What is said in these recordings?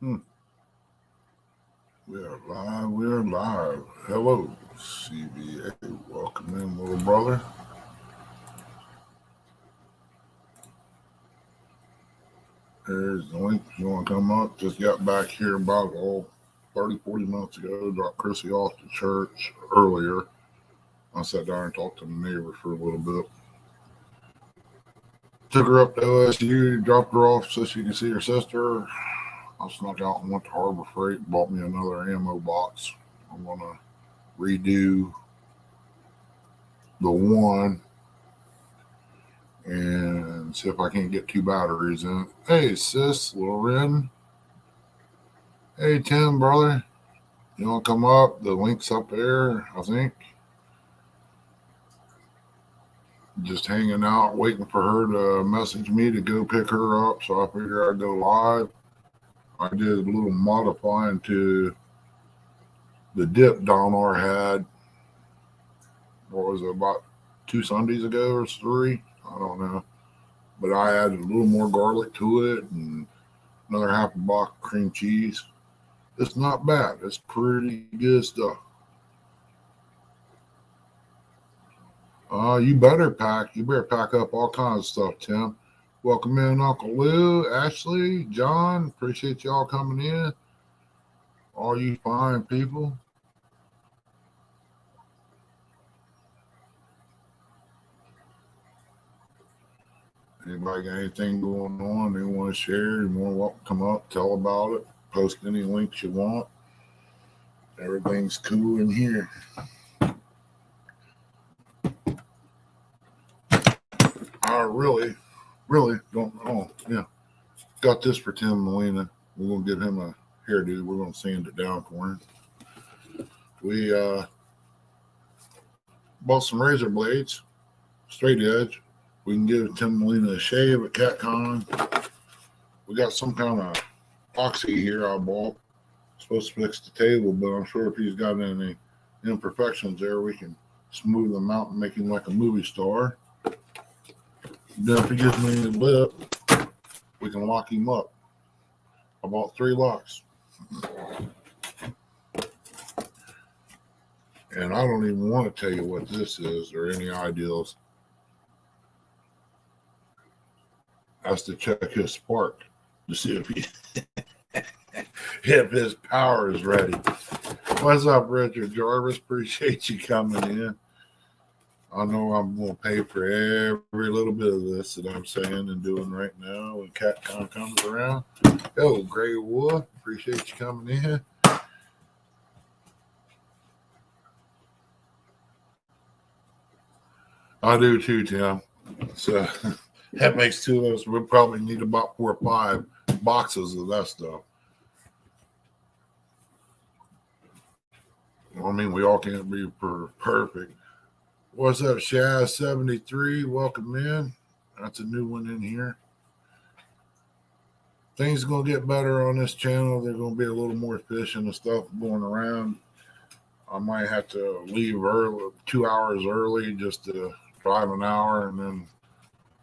Hmm. We are live. We are live. Hello, CBA. Welcome in, little brother. There's the link if you want to come up. Just got back here about 30, 40 minutes ago. Dropped Chrissy off to church earlier. I sat down and talked to the neighbor for a little bit. Took her up to OSU, dropped her off so she can see her sister. I snuck out and went to Harbor Freight, bought me another ammo box. I'm going to redo the one and see if I can't get 2 batteries in it. Hey, sis, Lauren. Hey, Tim, brother. You want to come up? The link's up there, I think. Just hanging out, waiting for her to message me to go pick her up, so I figured I'd go live. I did a little modifying to the dip Donar had. What was it, about 2 Sundays ago or 3? I don't know. But I added a little more garlic to it and another half a box of cream cheese. It's not bad. It's pretty good stuff. You better pack. You better pack up all kinds of stuff, Tim. Welcome in, Uncle Lou, Ashley, John. Appreciate y'all coming in. All you fine people. Anybody got anything going on they want to share? You want to come up, tell about it, post any links you want. Everything's cool in here. I really don't know. Yeah. Got this for Tim Molina. We're going to give him a hairdo. We're going to sand it down for him. We bought some razor blades, straight edge. We can give Tim Molina a shave at CatCon. We got some kind of epoxy here I bought. Supposed to fix the table, but I'm sure if he's got any imperfections there, we can smooth them out and make him like a movie star. Then if he gives me a lip, we can lock him up. I bought 3 locks. And I don't even want to tell you what this is or any ideas. Has to check his spark to see if his power is ready. What's up, Richard Jarvis? Appreciate you coming in. I know I'm going to pay for every little bit of this that I'm saying and doing right now when CatCon comes around. Yo, Gray Wolf, appreciate you coming in. I do too, Tim. So that makes 2 of us. We'll probably need about 4 or 5 boxes of that stuff. I mean, we all can't be perfect. What's up, Shaz73? Welcome in. That's a new one in here. Things are going to get better on this channel. There's going to be a little more fishing and stuff going around. I might have to leave early, 2 hours early, just to drive an hour and then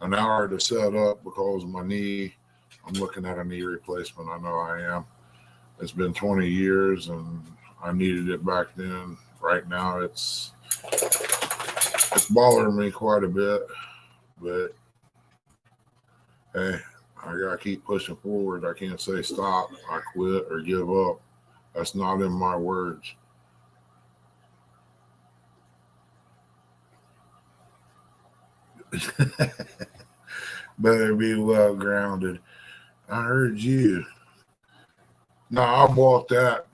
an hour to set up because of my knee. I'm looking at a knee replacement. I know I am. It's been 20 years and I needed it back then. Right now it's bothering me quite a bit, but hey, I gotta keep pushing forward. I can't say stop, I quit, or give up. That's not in my words. Better be well grounded. I heard you. No, I bought that.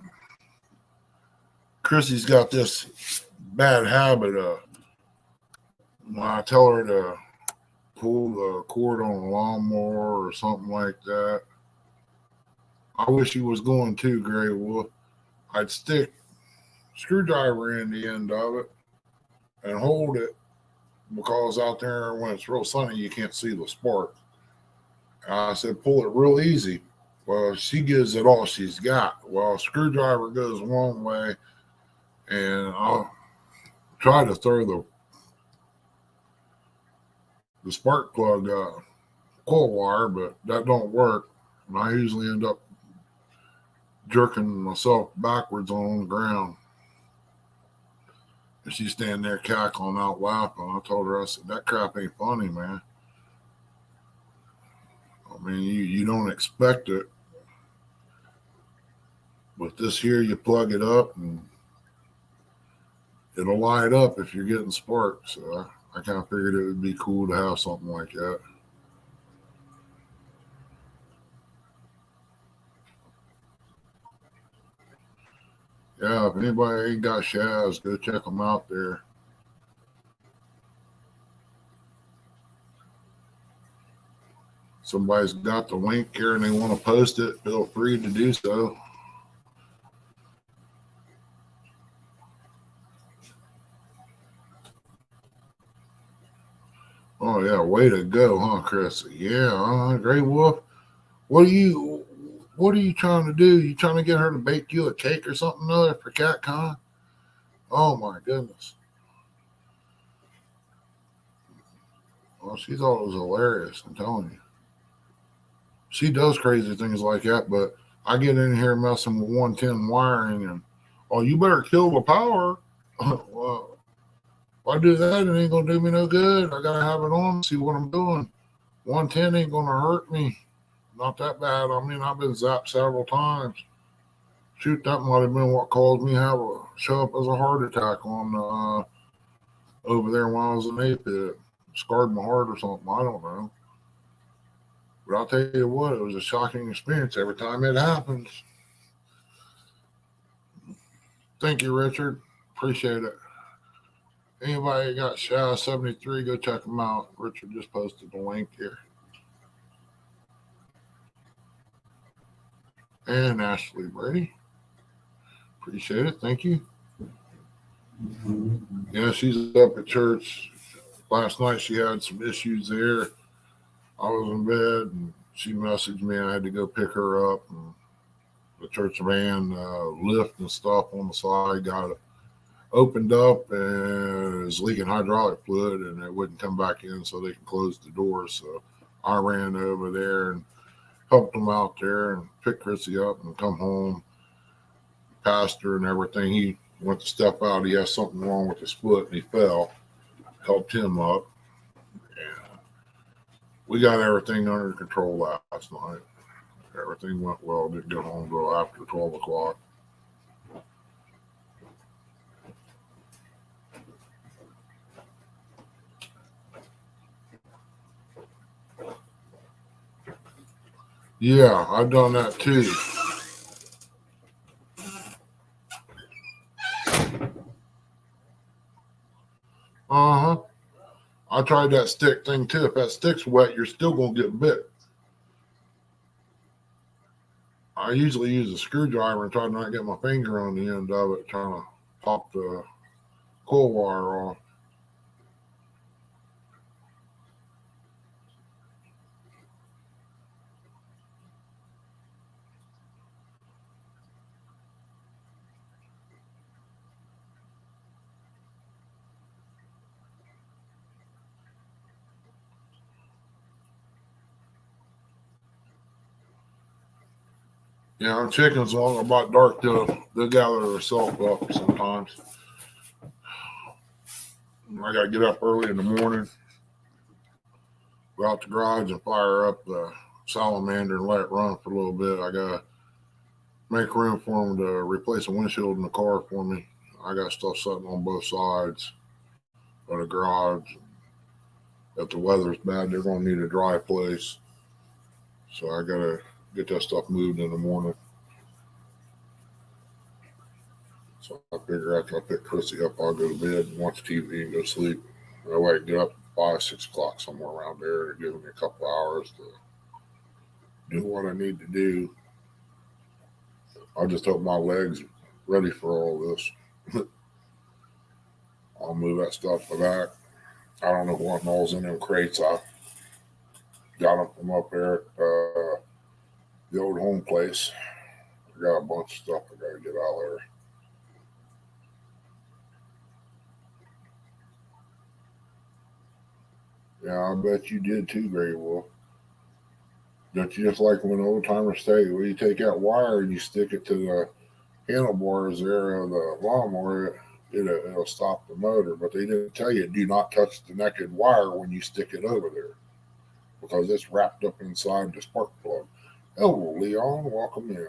Chrissy's got this bad habit of when I tell her to pull the cord on a lawnmower or something like that. I wish he was going to, Gray Wolf. I'd stick screwdriver in the end of it and hold it because out there when it's real sunny, you can't see the spark. I said, pull it real easy. Well, she gives it all she's got. Well, screwdriver goes one way, and I'll try to throw the spark plug coil wire, but that don't work. And I usually end up jerking myself backwards on the ground. And she's standing there cackling out laughing. I told her, I said, that crap ain't funny, man. I mean, you don't expect it. But this here, you plug it up and it'll light up if you're getting sparks. So I kind of figured it would be cool to have something like that. Yeah, if anybody ain't got Shaz, go check them out there. Somebody's got the link here and they want to post it, feel free to do so. Oh yeah, way to go, huh, Chris? Yeah, Gray Wolf. What are you trying to do? You trying to get her to bake you a cake or something other for CatCon? Oh my goodness. Well, she's always hilarious, I'm telling you. She does crazy things like that, but I get in here messing with 110 wiring and oh, you better kill the power. Well, if I do that, it ain't gonna do me no good. I gotta have it on, see what I'm doing. 110 ain't gonna hurt me. Not that bad. I mean, I've been zapped several times. Shoot, that might have been what caused me to have a show up as a heart attack on over there when I was in APIT. Scarred my heart or something. I don't know. But I'll tell you what, it was a shocking experience every time it happens. Thank you, Richard. Appreciate it. Anybody got Shao 73, go check them out. Richard just posted the link here. And Ashley Brady. Appreciate it. Thank you. Yeah, she's up at church. Last night she had some issues there. I was in bed and she messaged me. I had to go pick her up. And the church van lift and stuff on the side got it opened up and it was leaking hydraulic fluid and it wouldn't come back in so they can close the door. So I ran over there and helped them out there and picked Chrissy up and come home. Pastor and everything. He went to step out. He has something wrong with his foot and he fell. Helped him up. And we got everything under control last night. Everything went well. Didn't get home until after 12 o'clock. Yeah, I've done that too. Uh huh. I tried that stick thing too. If that stick's wet, you're still going to get bit. I usually use a screwdriver and try to not get my finger on the end of it, trying to pop the coil wire off. Yeah, chickens long about dark they'll gather themselves up sometimes. I gotta get up early in the morning, go out the garage and fire up the salamander and let it run for a little bit. I gotta make room for them to replace a windshield in the car for me. I got stuff sitting on both sides of the garage. If the weather's bad, they're gonna need a dry place. So I gotta get that stuff moved in the morning. So I figure after I pick Chrissy up, I'll go to bed and watch TV and go sleep. That way I can get up 5, 6 o'clock somewhere around there. It gives me a couple hours to do what I need to do. I just hope my legs ready for all this. I'll move that stuff back. I don't know what all's in them crates. I got them from up there at the old home place. I got a bunch of stuff I got to get out there. Yeah, I bet you did too, Gray Wolf. Don't you just like when old timers say, well, you take that wire and you stick it to the handlebars there of the lawnmower, it'll stop the motor. But they didn't tell you, do not touch the naked wire when you stick it over there because it's wrapped up inside the spark plug. Hello, Leon. Welcome in.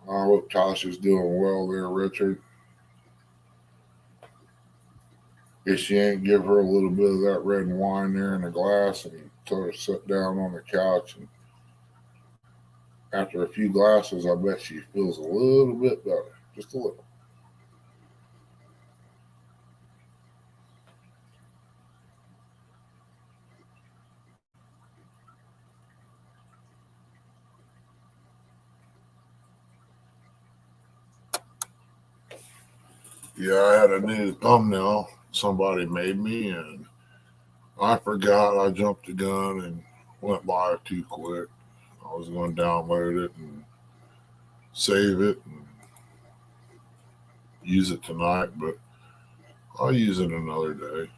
I hope Tasha's doing well there, Richard. If she ain't, give her a little bit of that red wine there in a glass and tell her to sit down on the couch. And after a few glasses, I bet she feels a little bit better. Just a little. Yeah, I had a new thumbnail somebody made me, and I forgot. I jumped the gun and went by it too quick. I was going to download it and save it and use it tonight, but I'll use it another day.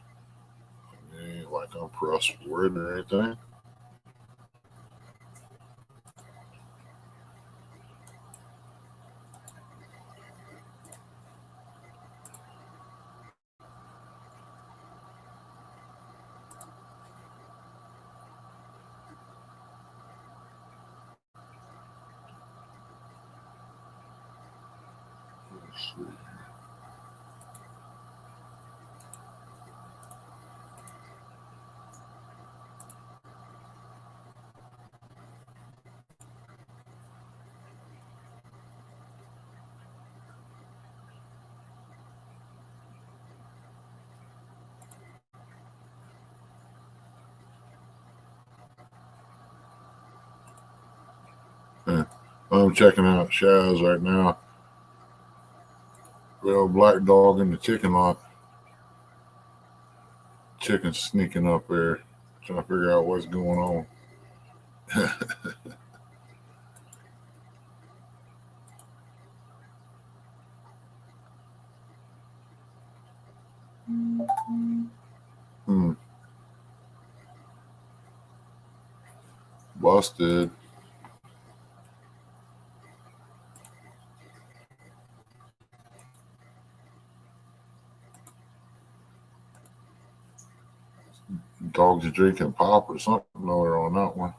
It ain't like I'm pressed for it or anything. Let's see. I'm checking out Shaz right now. Little black dog in the chicken lot. Chicken sneaking up there, trying to figure out what's going on. Hmm. Busted. Dogs are drinking pop or something over on that one.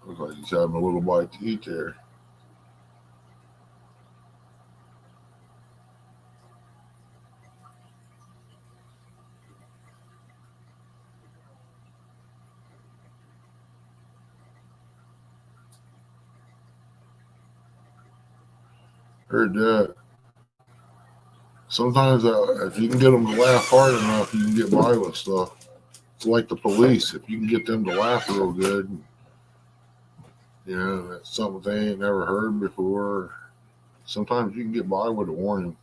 Looks like he's having a little bite to eat there. Heard that. Sometimes if you can get them to laugh hard enough, you can get by with stuff. It's like the police. If you can get them to laugh real good, that's something they ain't never heard before. Sometimes you can get by with a warning.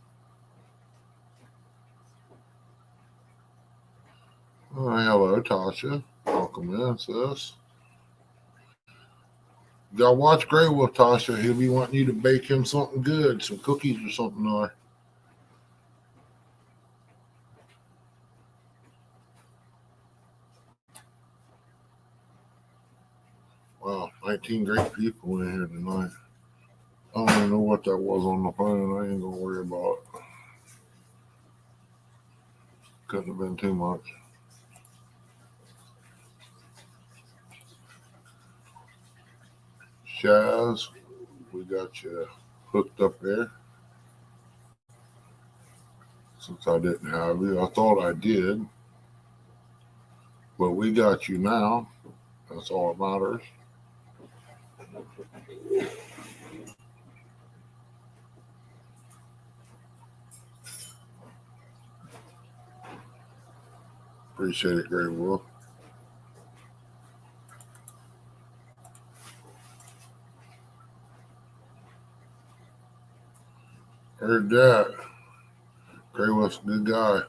Oh, hello, Tasha. Welcome in, sis. You gotta watch Grey Wolf, Tasha. He'll be wanting you to bake him something good, some cookies or something. Wow, 19 great people in here tonight. I don't even know what that was on the phone. I ain't gonna worry about it. Couldn't have been too much. Shaz, we got you hooked up there. Since I didn't have you, I thought I did, but we got you now. That's all that matters. Appreciate it, Great Wolf. Heard that. Great Wolf's a good guy.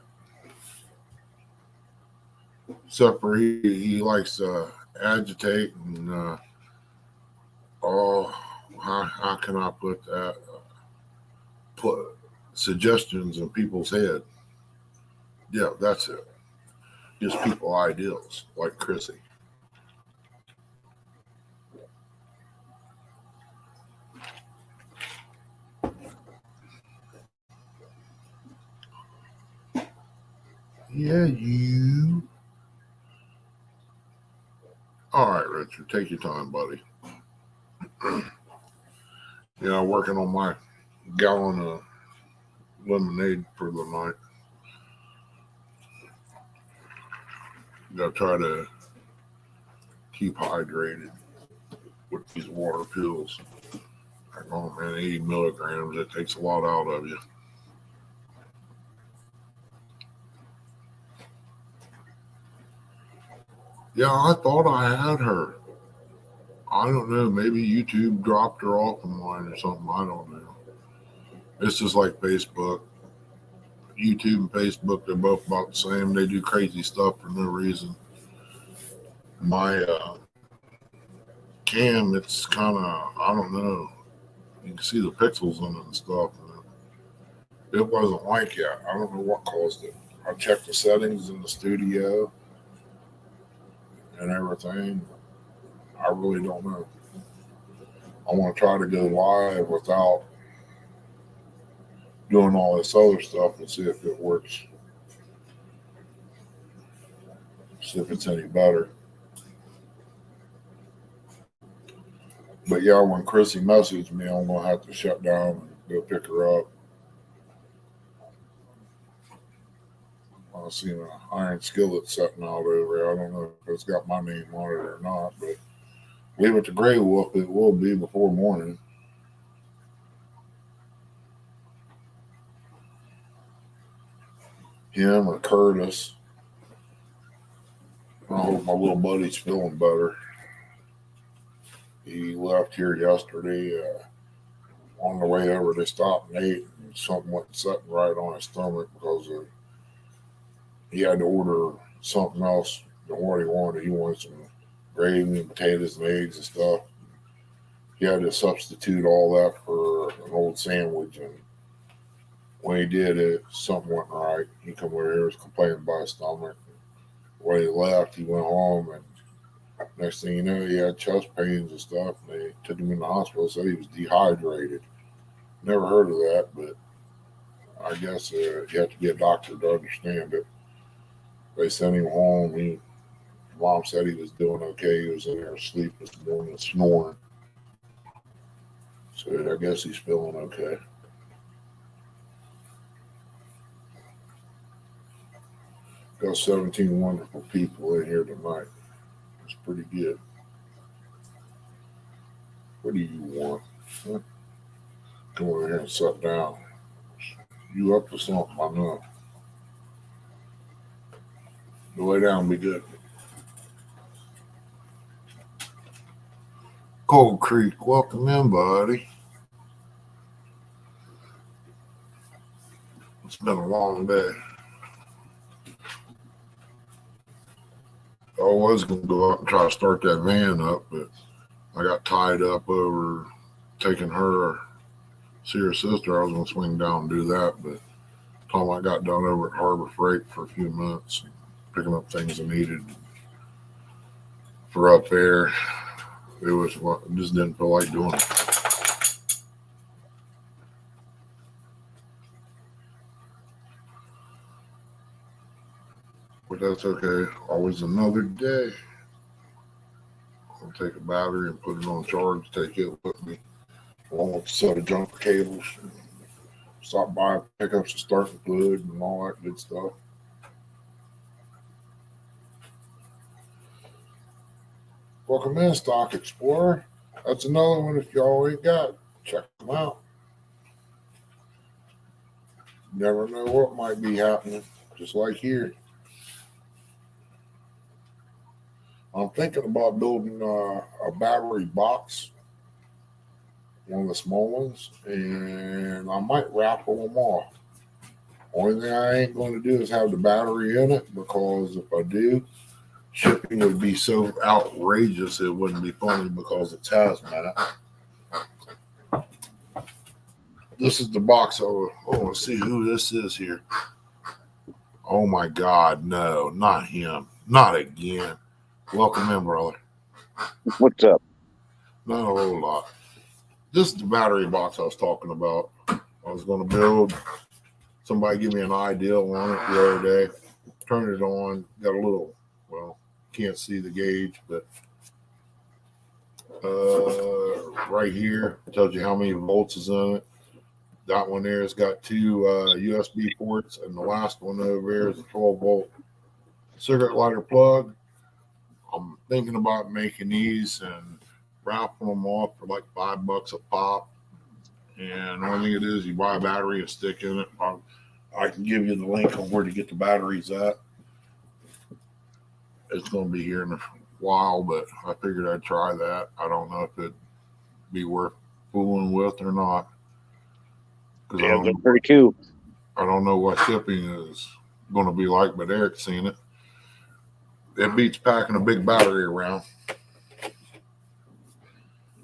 Except for he likes to agitate and how can I put that? Put suggestions in people's head. Yeah, that's it. Gives people ideals, like Chrissy. Yeah, you. All right, Richard, take your time, buddy. Working on my gallon of lemonade for the night. Gotta try to keep hydrated with these water pills. Oh man, 80 milligrams, it takes a lot out of you. Yeah, I thought I had her. I don't know. Maybe YouTube dropped her off online or something. I don't know. It's just like Facebook. YouTube and Facebook, they're both about the same. They do crazy stuff for no reason. My cam, it's kind of, I don't know. You can see the pixels in it and stuff. It wasn't like that. I don't know what caused it. I checked the settings in the studio and everything. I really don't know. I want to try to go live without doing all this other stuff and see if it works. See if it's any better. But yeah, when Chrissy messaged me, I'm going to have to shut down and go pick her up. I've seen an iron skillet sitting out over there. I don't know if it's got my name on it or not, but leave it to Grey Wolf. It will be before morning. Him or Curtis. I hope my little buddy's feeling better. He left here yesterday. On the way over, they stopped and ate, and something wasn't sitting right on his stomach because he had to order something else than what he wanted. He wanted some gravy and potatoes and eggs and stuff. He had to substitute all that for an old sandwich, and when he did it, something wasn't right. He come over here, was complaining about his stomach. When he left, he went home, and next thing you know, he had chest pains and stuff. And they took him in the hospital, said he was dehydrated. Never heard of that, but I guess you have to be a doctor to understand it. They sent him home. Mom said he was doing okay. He was in there asleep this morning, snoring. So I guess he's feeling okay. Got 17 wonderful people in here tonight. It's pretty good. What do you want? Huh? Come over here and sit down. You up to something, I know. Go lay down and be good. Cold Creek, welcome in, buddy. It's been a long day. I was going to go out and try to start that van up, but I got tied up over taking her, see her sister. I was going to swing down and do that, but time I got done over at Harbor Freight for a few minutes, picking up things I needed for up there, it just didn't feel like doing it. But that's okay. Always another day. I'll take a battery and put it on charge, take it with me, along with a set of jumper cables. Stop by, pick up some starting fluid and all that good stuff. Welcome in, Stock Explorer. That's another one if y'all ain't got. Check them out. Never know what might be happening, just like here. I'm thinking about building a battery box, one of the small ones, and I might raffle them off. Only thing I ain't going to do is have the battery in it because if I do, shipping would be so outrageous it wouldn't be funny because it's hazmat. This is the box. Oh, let's see who this is here. Oh my God, no, not him, not again. Welcome in, brother. What's up? Not a whole lot. This is the battery box I was talking about. I was going to build. Somebody gave me an idea on it the other day. Turned it on. Got a little, well, can't see the gauge, but right here tells you how many volts is in it. That one there has got two USB ports, and the last one over here is a 12-volt cigarette lighter plug. I'm thinking about making these and wrapping them off for like $5 a pop. And the only thing it is, you buy a battery and stick in it. I can give you the link on where to get the batteries at. It's going to be here in a while, but I figured I'd try that. I don't know if it'd be worth fooling with or not. Yeah, that's pretty cool. I don't know what shipping is going to be like, but Eric's seen it. It beats packing a big battery around.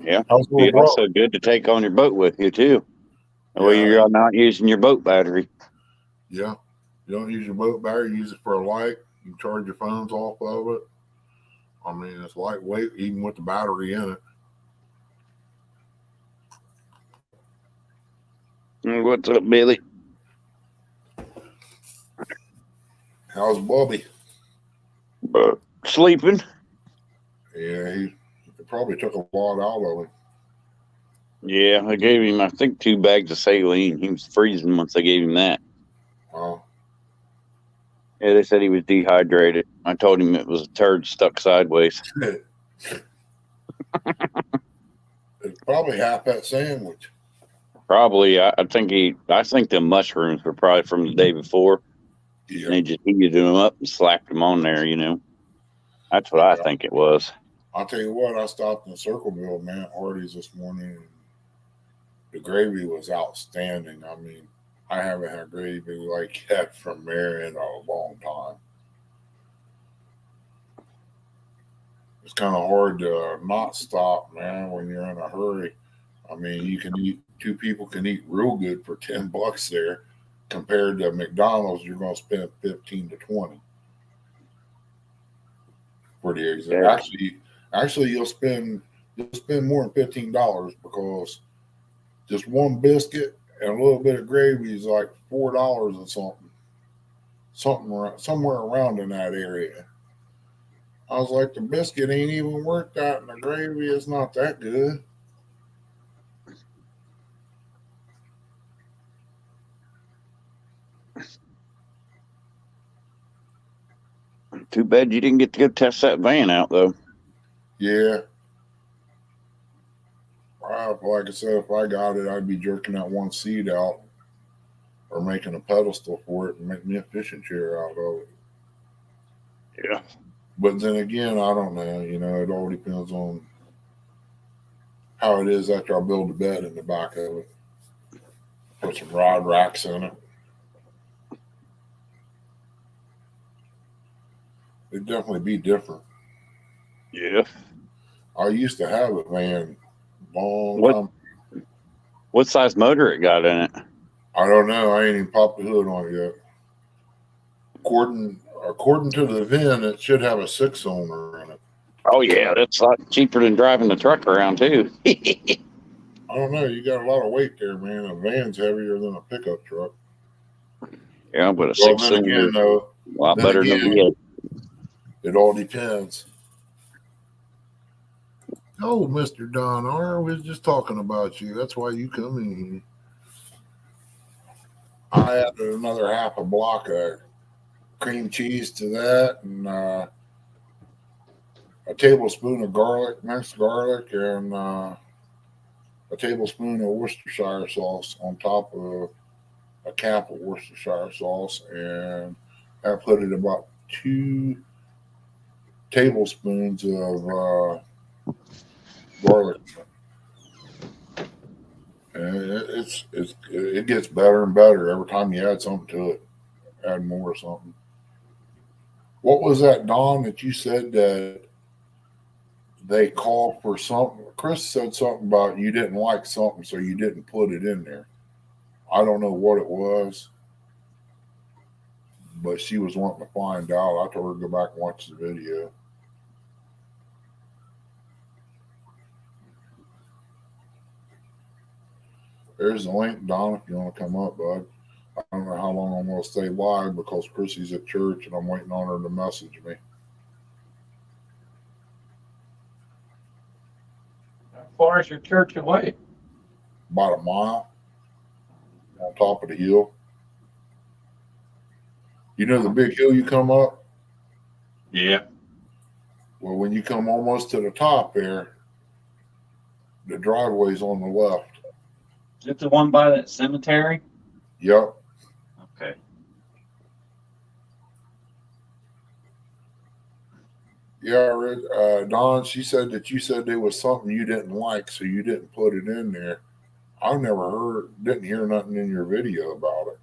Yeah, it's also good to take on your boat with you too. Well, you're not using your boat battery. Yeah, you don't use your boat battery. Use it for a light. You can charge your phones off of it. I mean, it's lightweight, even with the battery in it. What's up, Billy? How's Bobby? Sleeping. Yeah, he probably took a lot out of him. Yeah, I gave him, I think, 2 bags of saline. He was freezing once I gave him that. Oh. Yeah, they said he was dehydrated. I told him it was a turd stuck sideways. It's probably half that sandwich. Probably. I think the mushrooms were probably from the day before. Yeah. And he just heated them up and slapped them on there, you know. That's what I think it was. I'll tell you what, I stopped in Circleville, man, Hardee's this morning, and the gravy was outstanding. I mean, I haven't had gravy like that from there in a long time. It's kind of hard to not stop, man, when you're in a hurry. I mean, two people can eat real good for $10 there, compared to McDonald's, you're going to spend 15 to 20 for the exact. Yeah. Actually, you'll spend more than $15 because just one biscuit and a little bit of gravy is like $4 or somewhere around in that area. I was like, the biscuit ain't even worth that, and the gravy is not that good. Too bad you didn't get to go test that van out, though. Yeah. Like I said, if I got it, I'd be jerking that one seat out or making a pedestal for it and make me a fishing chair out of it. Yeah. But then again, I don't know. You know, it all depends on how it is after I build a bed in the back of it. Put some rod racks in it. It'd definitely be different. Yeah. I used to have a van long time. What size motor it got in it? I don't know. I ain't even popped the hood on it yet. According to the VIN, it should have a 6-cylinder in it. Oh, yeah. That's a lot cheaper than driving the truck around, too. I don't know. You got a lot of weight there, man. A van's heavier than a pickup truck. Yeah, but a 6-cylinder is a lot better than a V8. It all depends. Oh, Mr. Don R., we was just talking about you. That's why you come in here. I added another half a block of cream cheese to that, and a tablespoon of garlic, minced garlic, and a tablespoon of Worcestershire sauce on top of a cap of Worcestershire sauce, and I put it about 2 tablespoons of garlic. And it gets better and better every time you add something to it. Add more or something. What was that, Don, that you said that they called for something? Chris said something about you didn't like something, so you didn't put it in there. I don't know what it was, but she was wanting to find out. I told her to go back and watch the video. There's the link, Don, if you want to come up, bud. I don't know how long I'm going to stay live because Chrissy's at church and I'm waiting on her to message me. How far is your church away? About a mile on top of the hill. You know the big hill you come up? Yeah. Well, when you come almost to the top there, the driveway's on the left. Is it the one by that cemetery? Yep. Okay. Yeah, Don, she said that you said there was something you didn't like, so you didn't put it in there. I've never didn't hear nothing in your video about it.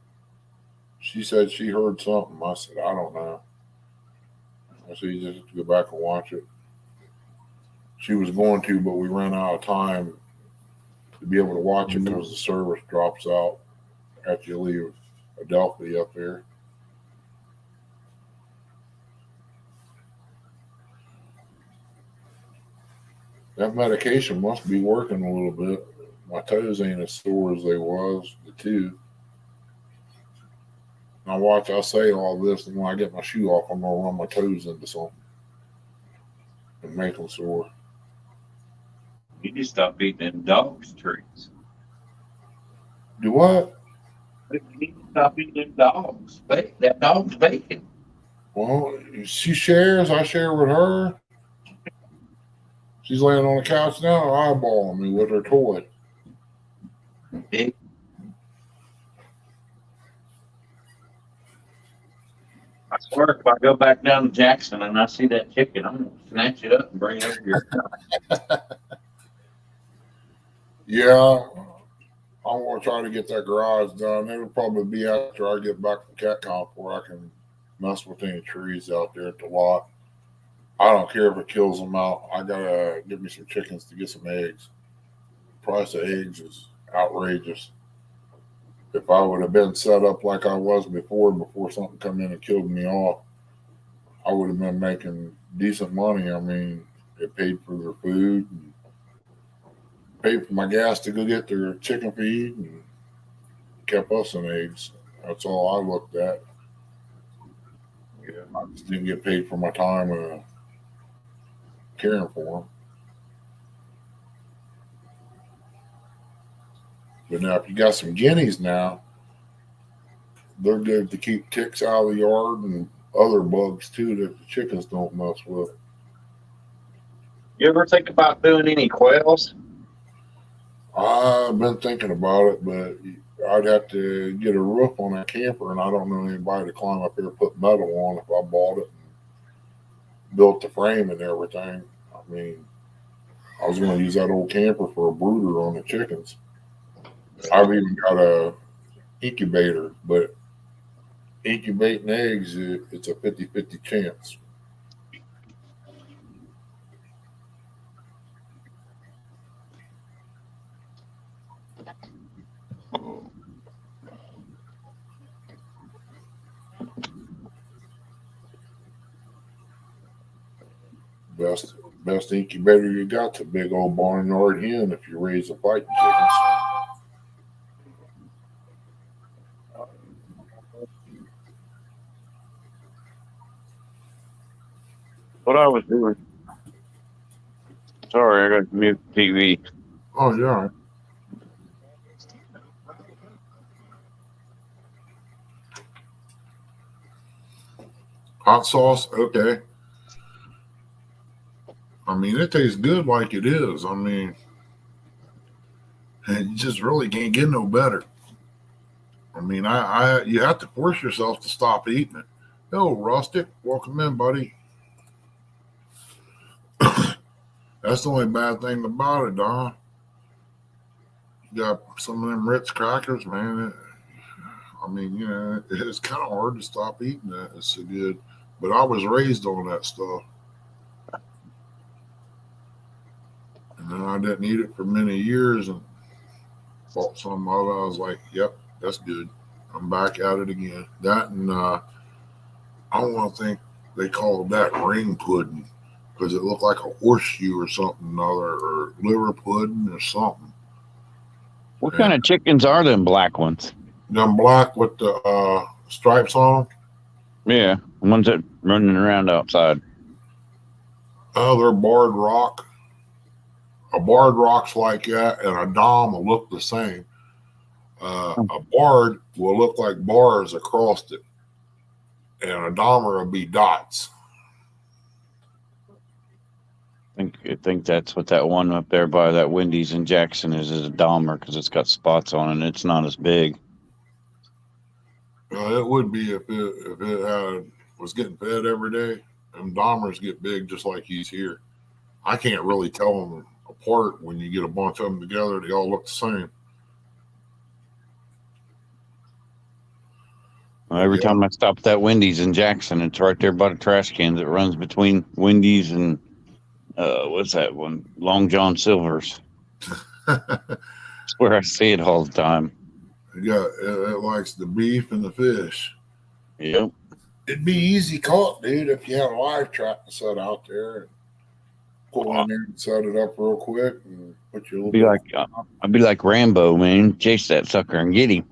She said she heard something. I said, I don't know. I said, you just have to go back and watch it. She was going to, but we ran out of time to be able to watch it because the service drops out after you leave Adelphi up there. That medication must be working a little bit. My toes ain't as sore as they was, the two. Now watch, I say all this, and when I get my shoe off, I'm going to run my toes into something and make them sore. You need to stop eating them dogs' treats. Do what? You need to stop eating them dogs. That dog's bacon. Well, she shares. I share with her. She's laying on the couch now, eyeballing me with her toy. Big. I swear, if I go back down to Jackson and I see that chicken, I'm going to snatch it up and bring it over here. Yeah, I'm going to try to get that garage done. It'll probably be after I get back from cat comp where I can mess with any trees out there at the lot. I don't care if it kills them out. I got to get me some chickens to get some eggs. The price of eggs is outrageous. If I would have been set up like I was before something come in and killed me off, I would have been making decent money. I mean, it paid for their food and paid for my gas to go get their chicken feed and kept us in eggs. That's all I looked at. Yeah, I just didn't get paid for my time caring for them. But now, if you got some guineas now, they're good to keep ticks out of the yard and other bugs too that the chickens don't mess with. You ever think about doing any quails? I've been thinking about it, but I'd have to get a roof on that camper, and I don't know anybody to climb up here and put metal on if I bought it and built the frame and everything. I mean, I was going to use that old camper for a brooder on the chickens. I've even got a incubator, but incubating eggs, it's a 50-50 chance. Best incubator you got's a big old barnyard hen if you raise a fighting chickens. What I was doing. Sorry, I got to mute the TV. Oh, yeah. Hot sauce, okay. I mean, it tastes good like it is. I mean, you just really can't get no better. I mean, you have to force yourself to stop eating it. Oh, Rustic, welcome in, buddy. That's the only bad thing about it, Don. You got some of them Ritz crackers, man. I mean, it's kind of hard to stop eating that. It's so good. But I was raised on that stuff. And then I didn't eat it for many years and bought some of it. I was like, yep, that's good. I'm back at it again. That and I don't want to think they called that ring pudding because it looked like a horseshoe or something or liver pudding or something. What kind of chickens are them black ones? Them black with the stripes on them? Yeah, the ones that running around outside. Oh, they're barred rock. A barred rock's like that, and a dom will look the same. A barred will look like bars across it, and a Dahmer will be dots. I think that's what that one up there by that Wendy's in Jackson is a Dahmer because it's got spots on it and it's not as big. It would be if it was getting fed every day. Them Dahmers get big just like he's here. I can't really tell them apart when you get a bunch of them together. They all look the same. Every time I stop at that Wendy's in Jackson, it's right there by the trash cans. It runs between Wendy's and what's that one? Long John Silver's. It's where I see it all the time. It likes the beef and the fish. Yep. It'd be easy caught, dude, if you had a live trap to set out there and pull in there and set it up real quick and put your little I'd be like Rambo, man. Chase that sucker and get him.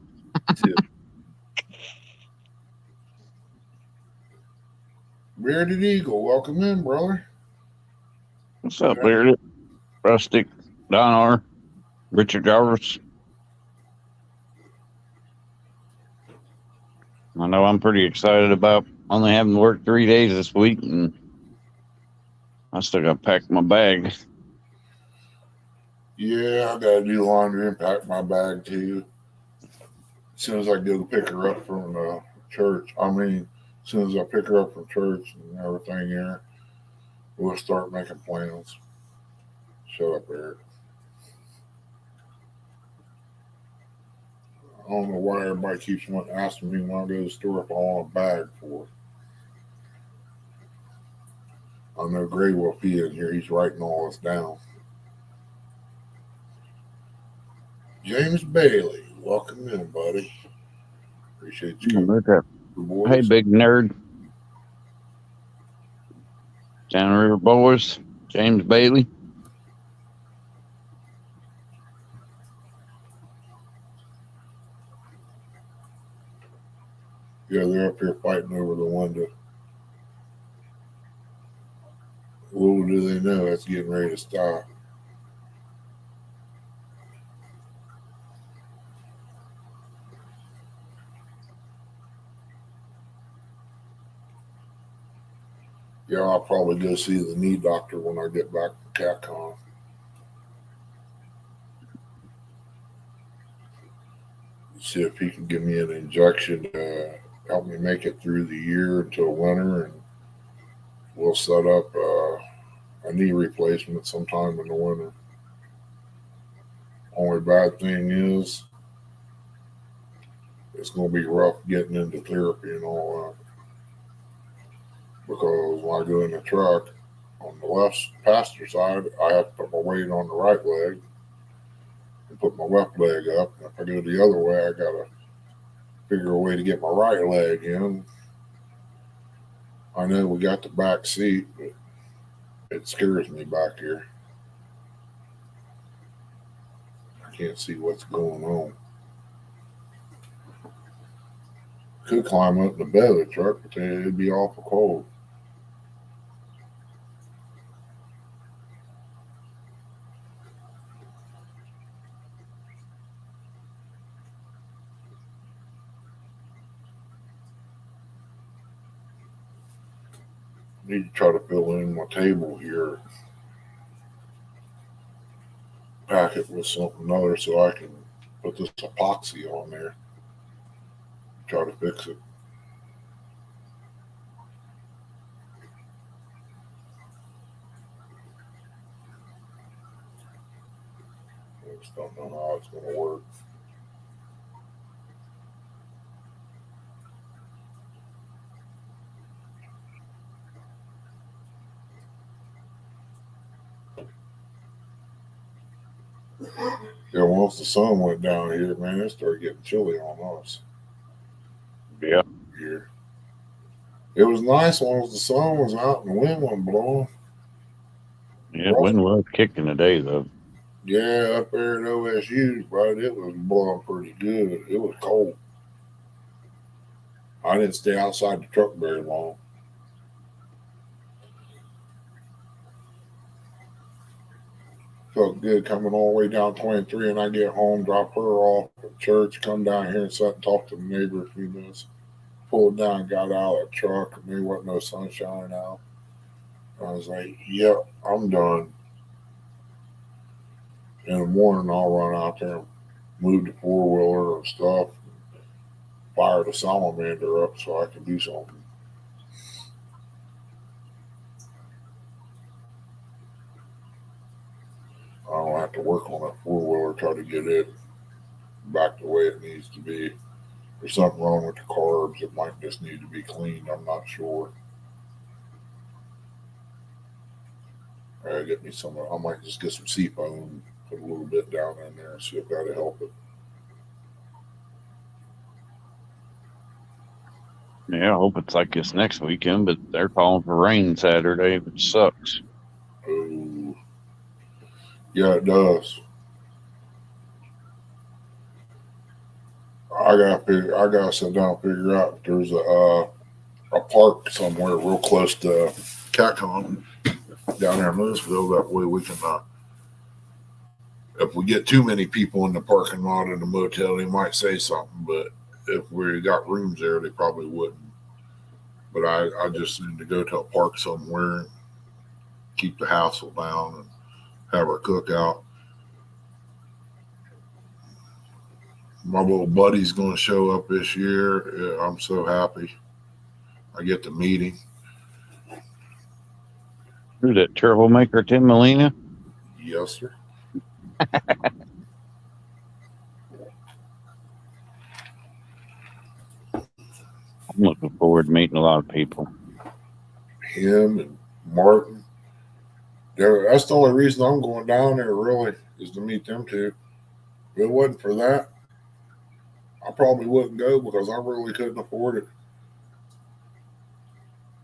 Bearded Eagle, welcome in, brother. What's up, Bearded? Rustic, Don R, Richard Jarvis. I know I'm pretty excited about only having to work 3 days this week, and I still got to pack my bag. Yeah, I got to do laundry and pack my bag too. As soon as I go to pick her up from church, as soon as I pick her up from church and everything here, we'll start making plans. Shut up, Eric. I don't know why everybody keeps asking me when I go to the store if I want a bag for. I know Gray Wolf, he in here. He's writing all this down. James Bailey, welcome in, buddy. Appreciate you coming. Hey, big nerd. Down River Boys, James Bailey. Yeah, they're up here fighting over the window. Little do they know that's getting ready to stop. Yeah, I'll probably go see the knee doctor when I get back from CatCon. See if he can give me an injection to help me make it through the year until winter, and we'll set up a knee replacement sometime in the winter. Only bad thing is it's going to be rough getting into therapy and all that. Because when I go in the truck, on the left passenger side, I have to put my weight on the right leg and put my left leg up. And if I go the other way, I got to figure a way to get my right leg in. I know we got the back seat, but it scares me back here. I can't see what's going on. Could climb up in the bed of the truck, but it'd be awful cold. Need to try to fill in my table here. Pack it with something other so I can put this epoxy on there. Try to fix it. Just don't know how it's going to work. Yeah, once the sun went down here, man, it started getting chilly on us. Yeah. Here. It was nice once the sun was out and the wind wasn't blowing. Yeah, wind was kicking today, though. Yeah, up there at OSU, right, it was blowing pretty good. It was cold. I didn't stay outside the truck very long. Felt good coming all the way down 23, and I get home, drop her off at church, come down here and sit and talk to the neighbor a few minutes. Pulled down, got out of the truck, and there wasn't no sunshine out. I was like, yep, I'm done. In the morning, I'll run out there and move the four-wheeler and stuff, fire the salamander up so I can do something. I don't have to work on that four-wheeler, try to get it back the way it needs to be. There's something wrong with the carbs. It might just need to be cleaned. I'm not sure. Get me some. I might just get some seafoam, put a little bit down in there, and see if that'll help it. Yeah, I hope it's like this next weekend, but they're calling for rain Saturday, which sucks. Oh, yeah, it does. I gotta sit down and figure out if there's a park somewhere real close to Catcon down there in Louisville. That way we can, if we get too many people in the parking lot in the motel, they might say something. But if we got rooms there, they probably wouldn't. But I just need to go to a park somewhere and keep the hassle down and have our cookout. My little buddy's going to show up this year. I'm so happy. I get to meet him. Who's that troublemaker, Tim Molina? Yes, sir. I'm looking forward to meeting a lot of people. Him and Martin. That's the only reason I'm going down there, really, is to meet them two. If it wasn't for that, I probably wouldn't go because I really couldn't afford it.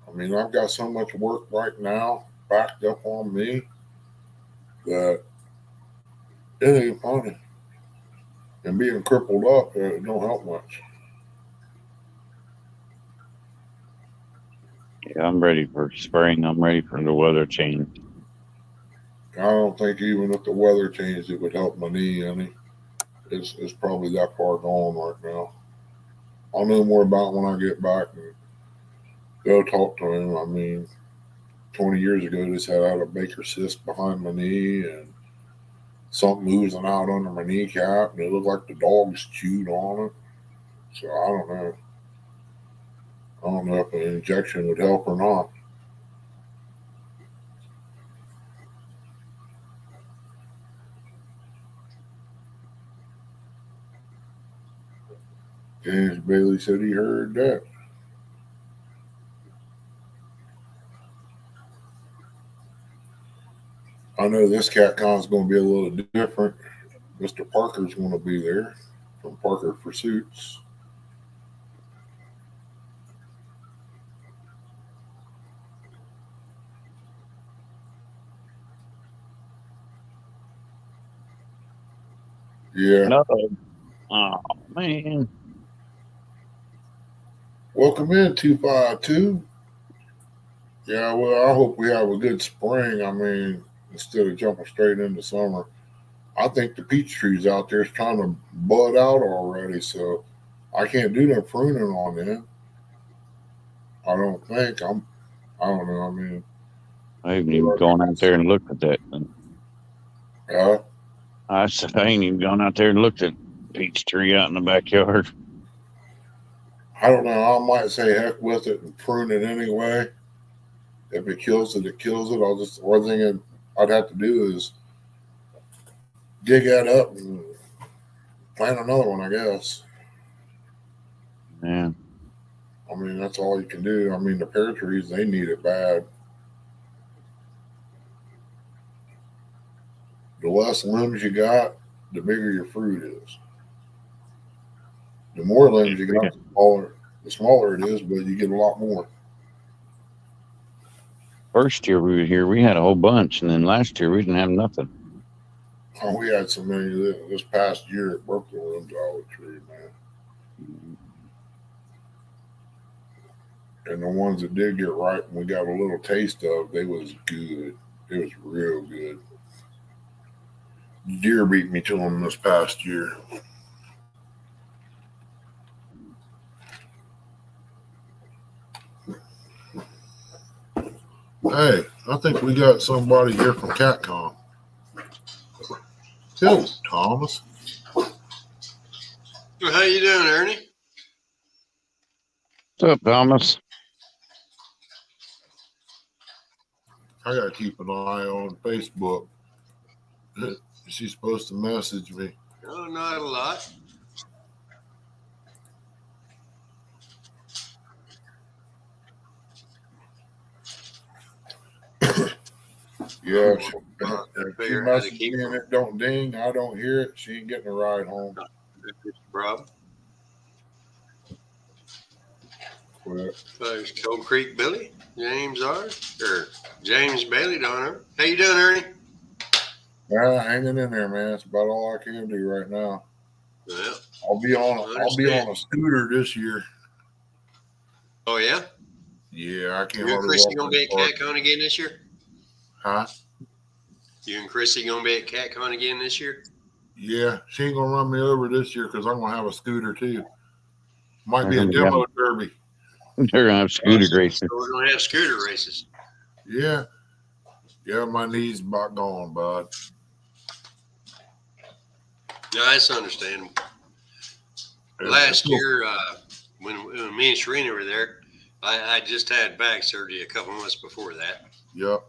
I mean, I've got so much work right now backed up on me that it ain't funny. And being crippled up, it don't help much. Yeah, I'm ready for spring. I'm ready for the weather change. I don't think even if the weather changed, it would help my knee any. It's probably that far gone right now. I'll know more about it when I get back and go talk to him. I mean, 20 years ago, they said I had a Baker cyst behind my knee and something oozing out under my kneecap, and it looked like the dogs chewed on it. So I don't know. I don't know if an injection would help or not. James Bailey said he heard that. I know this CatCon's going to be a little different. Mr. Parker's going to be there from Parker Pursuits. Yeah. No. Oh, man. Welcome in, 252. Yeah, well, I hope we have a good spring. I mean, instead of jumping straight into summer. I think the peach trees out there is trying to bud out already, so I can't do no pruning on them. I don't think. I don't know. I mean, I haven't even gone out there and looked at that. I said, I ain't even gone out there and looked at peach tree out in the backyard. I don't know. I might say heck with it and prune it anyway. If it kills it, it kills it. One thing I'd have to do is dig that up and plant another one, I guess. Yeah. I mean, that's all you can do. I mean, the pear trees, they need it bad. The less limbs you got, the bigger your fruit is. The more limbs you got, the smaller it is, but you get a lot more. First year we were here, we had a whole bunch, and then last year we didn't have nothing. Oh, we had so many this past year at Berkeley limbs all the tree, man. And the ones that did get ripe and we got a little taste of, they was good. It was real good. Deer beat me to them this past year. Hey, I think we got somebody here from CatCom. Hello, Thomas. Well, how you doing, Ernie? What's up, Thomas? I gotta keep an eye on Facebook. She's supposed to message me. No, not a lot. Yeah, Figure she out how to messages keep me and them. it don't ding. I don't hear it. She ain't getting a ride home. Rob. Quit. There's Cold Creek Billy, James R. or James Bailey down there. How you doing, Ernie? Yeah, hanging in there, man. That's about all I can do right now. Well, I'll be on a scooter this year. oh yeah. Yeah, I can't You and hardly Chrissy walk gonna in be the at park. CatCon again this year? Huh? You and Chrissy gonna be at CatCon again this year? Yeah, she ain't gonna run me over this year because I'm gonna have a scooter too. Might be a Yeah. demo derby. They're gonna have scooter racing. So we're gonna have scooter races. Yeah. Yeah, my knees about gone, bud. No, that's understandable. And Last year, when me and Serena were there, I just had back surgery a couple months before that. Yep.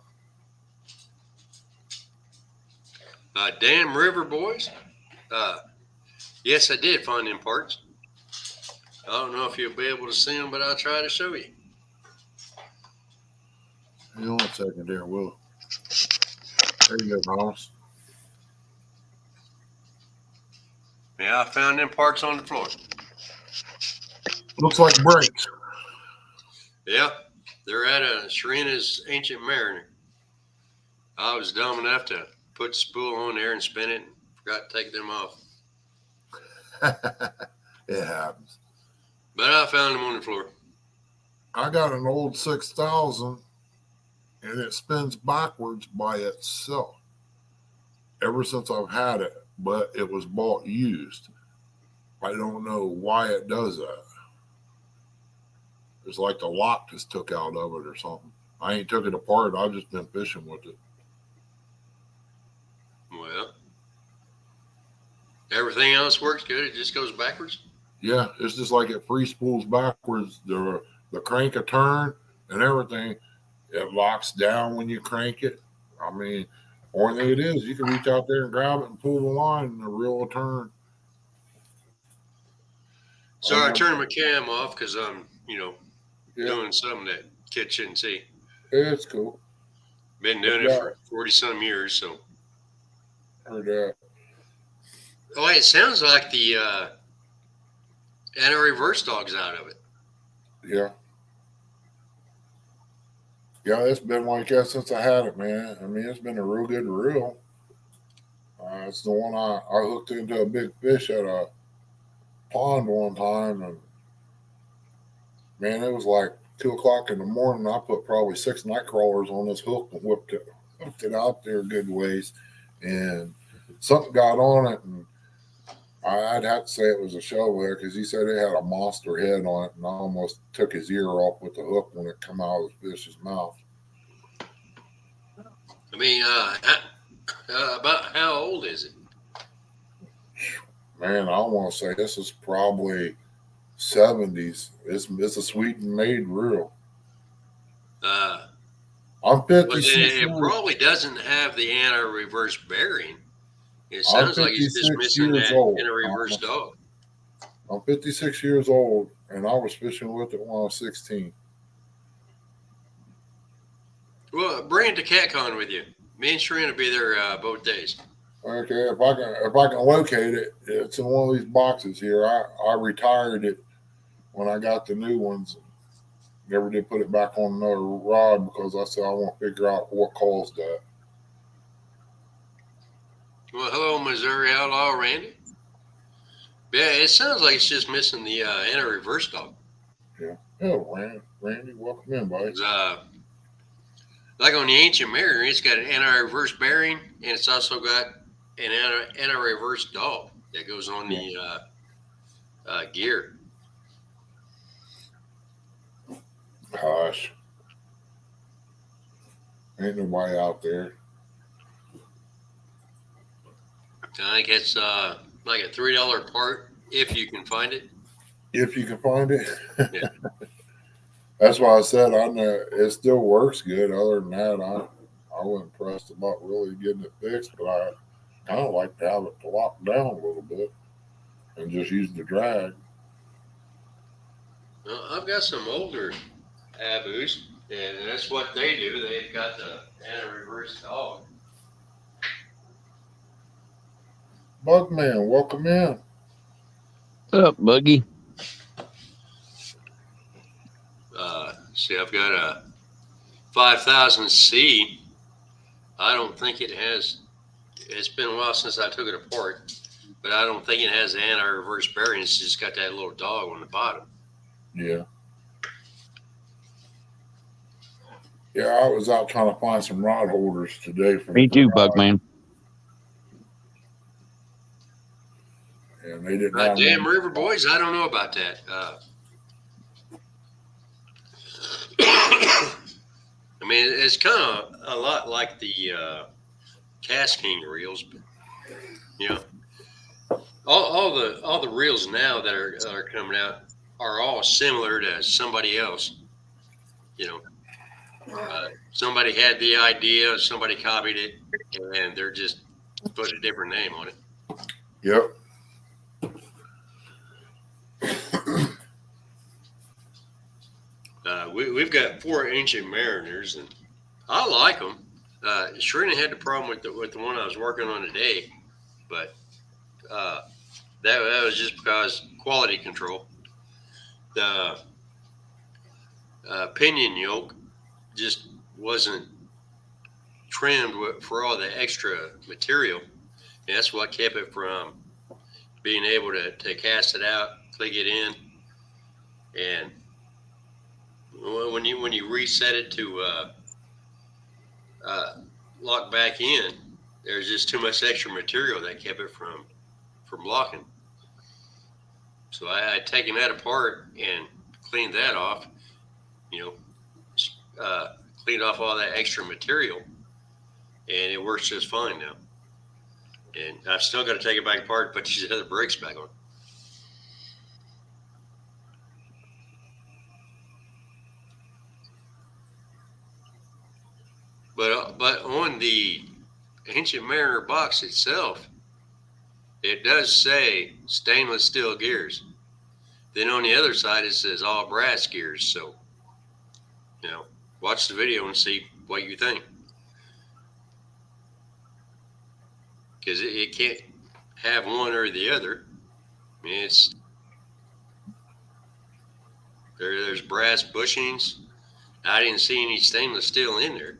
Dam River boys. Yes, I did find them parts. I don't know if you'll be able to see them, but I'll try to show you. Hang on a second there, Will. There you go, Thomas. Yeah, I found them parts on the floor. Looks like brakes. Yeah, they're at a Serena's Ancient Mariner. I was dumb enough to put the spool on there and spin it and forgot to take them off. It happens. But I found them on the floor. I got an old 6000 and it spins backwards by itself ever since I've had it, but it was bought used. I don't know why it does that. It's like the lock just took out of it or something. I ain't took it apart. I've just been fishing with it. Well, everything else works good. It just goes backwards. Yeah, it's just like it free spools backwards. The crank a turn and everything. It locks down when you crank it. I mean, only thing it is, you can reach out there and grab it and pull the line and the reel will turn. So I turned my cam off because I'm, Yeah, doing something that kids shouldn't see. it's cool. Been doing it for 40-some years, so. Heard that. Oh, it sounds like the anti-reverse dog's out of it. Yeah. Yeah, it's been like that since I had it, man. I mean, it's been a real good reel. It's the one I hooked into a big fish at a pond one time, and man, it was like 2:00 in the morning. I put probably 6 night crawlers on this hook and whipped it out there a good ways, and something got on it, and I'd have to say it was a shovelhead because he said it had a monster head on it, and I almost took his ear off with the hook when it come out of the fish's mouth. I mean, about how old is it? Man, I want to say this is probably 70s. It's a sweet and made reel. I'm But 56. it probably doesn't have the anti-reverse bearing. It I'm sounds like he's just 56 missing years that old. in a reverse dog. I'm 56 years old, and I was fishing with it when I was 16. Well, bring it to CatCon with you. Me and Shereen will be there both days. Okay, if I can locate it, it's in one of these boxes here. I retired it when I got the new ones. Never did put it back on another rod because I said I want to figure out what caused that. Well, hello, Missouri Outlaw Randy. Yeah, it sounds like it's just missing the inner reverse dog. Yeah. Oh, Randy, welcome in, buddy. Like on the Ancient Mariner, it's got an anti-reverse bearing, and it's also got an anti-reverse dog that goes on the gear. Hush. Ain't nobody out there. I think it's like a $3 part if you can find it. If you can find it. Yeah. That's why I said I know it still works good. Other than that, I wasn't pressed about really getting it fixed, but I kind of like to have it locked down a little bit and just use the drag. Well, I've got some older Abus, and that's what they do. They've got the anti-reverse dog. Bugman, welcome in. What's up, Buggy? See, I've got a 5000C. I don't think it has. It's been a while since I took it apart, but I don't think it has the anti-reverse bearing. It's just got that little dog on the bottom. Yeah. Yeah, I was out trying to find some rod holders today for Me the too, garage, Bugman. and they didn't have Damn none. River Boys, I don't know about that. I mean, it's kind of a lot like the Cast King reels, but you know, all the reels now that are coming out are all similar to somebody else. You know, somebody had the idea, somebody copied it, and they're just put a different name on it. Yep. We've got 4 Ancient Mariners, and I like them. Sharina had the problem with the one I was working on today, but that was just because quality control. The pinion yoke just wasn't trimmed for all the extra material. And that's what kept it from being able to cast it out, click it in, and when you reset it to lock back in, there's just too much extra material that kept it from locking. So I had taken that apart and cleaned that off, cleaned off all that extra material, and it works just fine now. And I've still got to take it back apart and put these other brakes back on. But on the Ancient Mariner box itself, it does say stainless steel gears. Then on the other side, it says all brass gears. So, watch the video and see what you think. Because it can't have one or the other. I mean, there's brass bushings. I didn't see any stainless steel in there.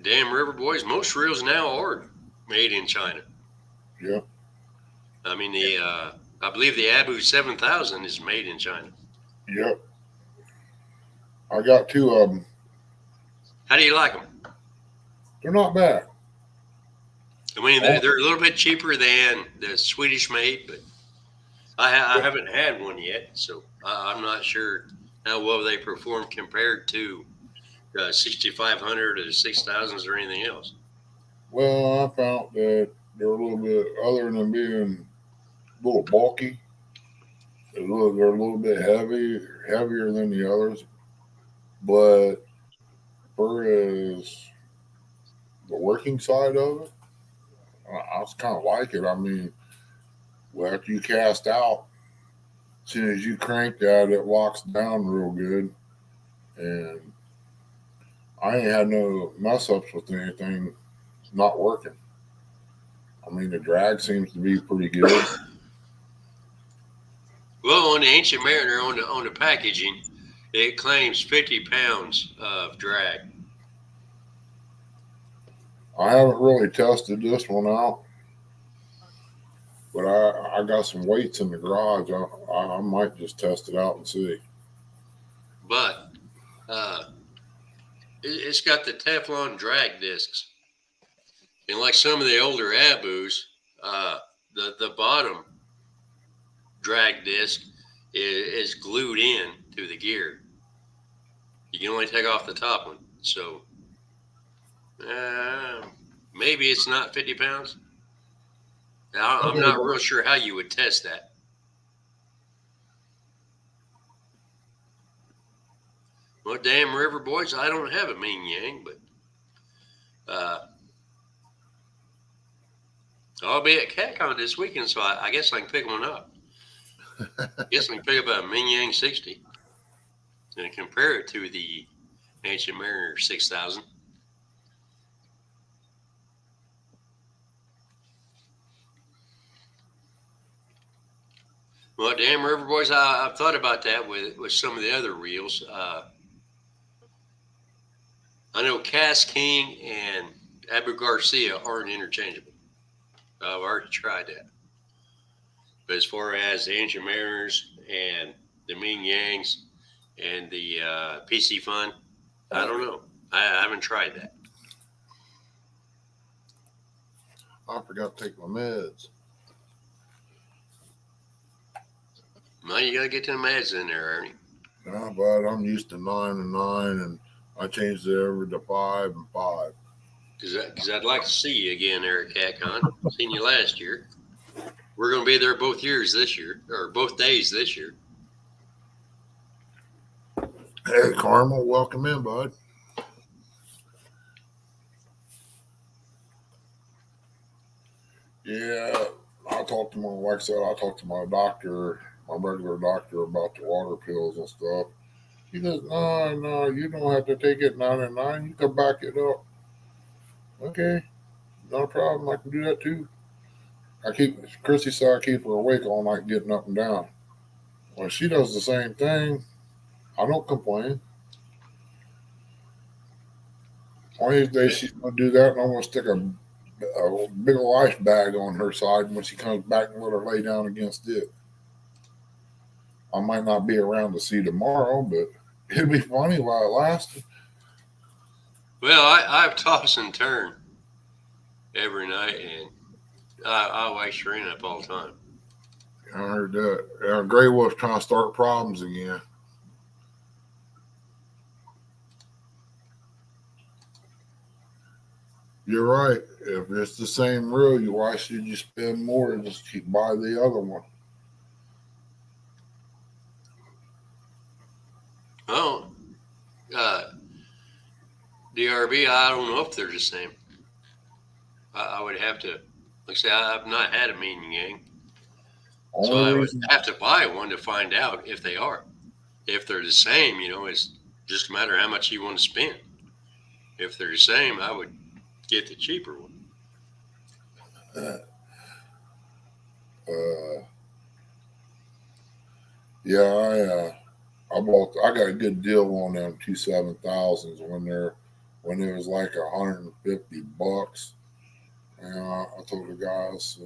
Damn River Boys, most reels now are made in China. Yeah. I mean, I believe the Abu 7000 is made in China. Yep. I got 2 of them. How do you like them? They're not bad. I mean, they're a little bit cheaper than the Swedish made, but I haven't had one yet, so I'm not sure how well they perform compared to 6,500 or the 6,000s or anything else. Well, I found that they're a little bit, other than being a little bulky, they're a little bit heavier than the others. But far as the working side of it, I was kind of like it. I mean, well, after you cast out, as soon as you crank that, it locks down real good. And I ain't had no mess ups with anything not working. I mean, the drag seems to be pretty good. Well, on the Ancient Mariner, on the packaging, it claims 50 pounds of drag. I haven't really tested this one out, but I got some weights in the garage. I might just test it out and see. But it's got the Teflon drag discs. And like some of the older Abus, the bottom drag disc is glued in to the gear. You can only take off the top one. So maybe it's not 50 pounds. Now, I'm not real sure how you would test that. Well, damn river boys, I don't have a mean yang, but I'll be at CatCon this weekend, so I guess I can pick one up. I guess I can pick up a Ming Yang 60 and compare it to the Ancient Mariner 6000. Well, damn river boys, I've thought about that with some of the other reels. I know Cass King and Abu Garcia aren't interchangeable. I've already tried that. But as far as the Ancient Mariners and the Ming Yangs and the PC Fun, I don't know. I haven't tried that. I forgot to take my meds. Well, you got to get them meds in there, Ernie. Yeah, but I'm used to 9 and 9, and I changed it over to 5 and 5. Because I'd like to see you again there at CatCon. Seen you last year. We're going to be there both years this year, or both days this year. Hey, Carmel, welcome in, bud. Yeah, I talked to my doctor, my regular doctor, about the water pills and stuff. He goes, no, you don't have to take it 9 and 9. You can back it up. Okay, not a problem. I can do that too. Chrissy said I keep her awake all night getting up and down. When she does the same thing, I don't complain. One of these days she's going to do that, and I'm going to stick a big old ice bag on her side when she comes back and let her lay down against it. I might not be around to see tomorrow, but it'd be funny while it lasted. Well, I've tossed and turned every night, and I wake Sharina up all the time. I heard that. Gray Wolf's trying to start problems again. You're right. If it's the same rule, why should you spend more and just buy the other one? Oh, DRB, I don't know if they're the same. I would have to, like I say, I've not had a Mean Yang. So I would have to buy one to find out if they are. If they're the same, it's just a matter of how much you want to spend. If they're the same, I would get the cheaper one. Yeah, I got a good deal on them 27000s when it was like $150. And I told the guys,